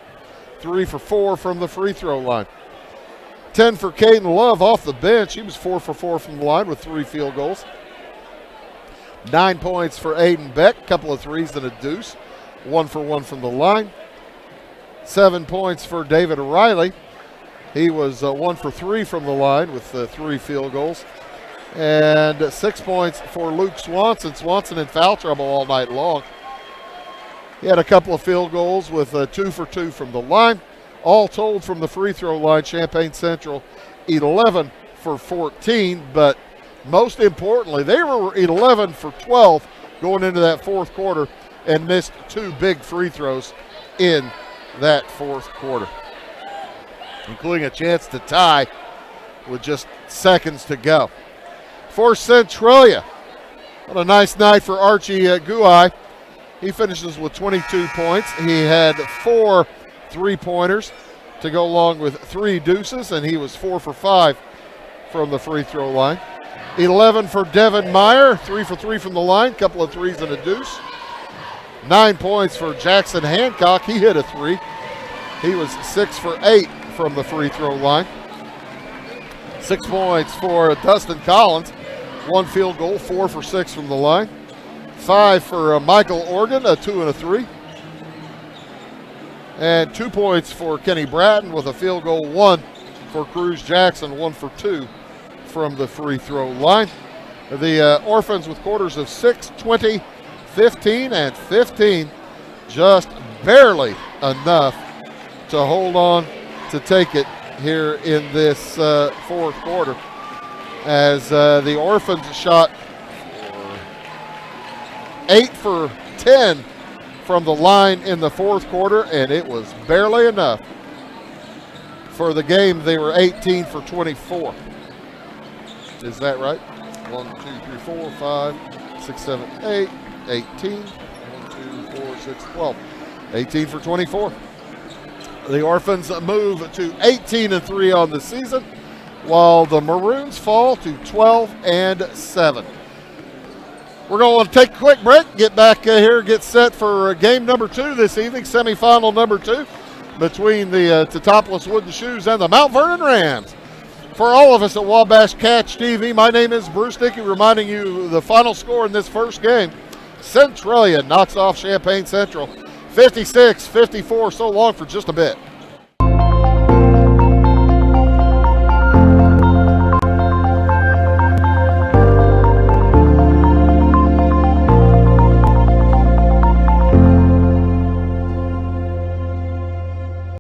3 for 4 from the free throw line. 10 for Caden Love off the bench. He was 4 for 4 from the line with 3 field goals. 9 points for Aiden Beck, a couple of threes and a deuce. 1 for 1 from the line. 7 points for David Riley. He was 1 for 3 from the line with 3 field goals. And 6 points for Luke Swanson. Swanson in foul trouble all night long. He had a couple of field goals with 2 for 2 from the line. All told from the free throw line, Champaign Central 11 for 14. But most importantly, they were 11 for 12 going into that fourth quarter and missed 2 big free throws in that fourth quarter, including a chance to tie with just seconds to go. For Centralia, what a nice night for Archie Guai. He finishes with 22 points. He had 4 3-pointers to go along with 3 deuces, and he was 4 for 5 from the free throw line. 11 for Devin Meyer, 3 for 3 from the line, couple of threes and a deuce. 9 points for Jackson Hancock. He hit a 3. He was 6 for 8 from the free throw line. 6 points for Dustin Collins. 1 field goal, 4 for 6 from the line. 5 for Michael Organ, a 2 and a 3. And 2 points for Kenny Bratton with a field goal. 1 for Cruz Jackson, 1 for 2 from the free throw line. The Orphans with quarters of 6, 20, 15, and 15. Just barely enough to hold on to take it here in this fourth quarter, as the Orphans shot 8 for 10 from the line in the fourth quarter, and it was barely enough. For the game, they were 18 for 24. Is that right? 1, 2, 3, 4, 5, 6, 7, 8, 18. 1, 2, 4, 6, 12. 18 for 24. The Orphans move to 18 and 3 on the season. while the Maroons fall to 12-7. We're going to take a quick break, get back here, get set for game number 2 this evening, semifinal number 2 between the Teutopolis Wooden Shoes and the Mount Vernon Rams. For all of us at Wabash Catch TV, my name is Bruce Dickey, reminding you the final score in this first game. Centralia knocks off Champaign Central 56-54. So long for just a bit.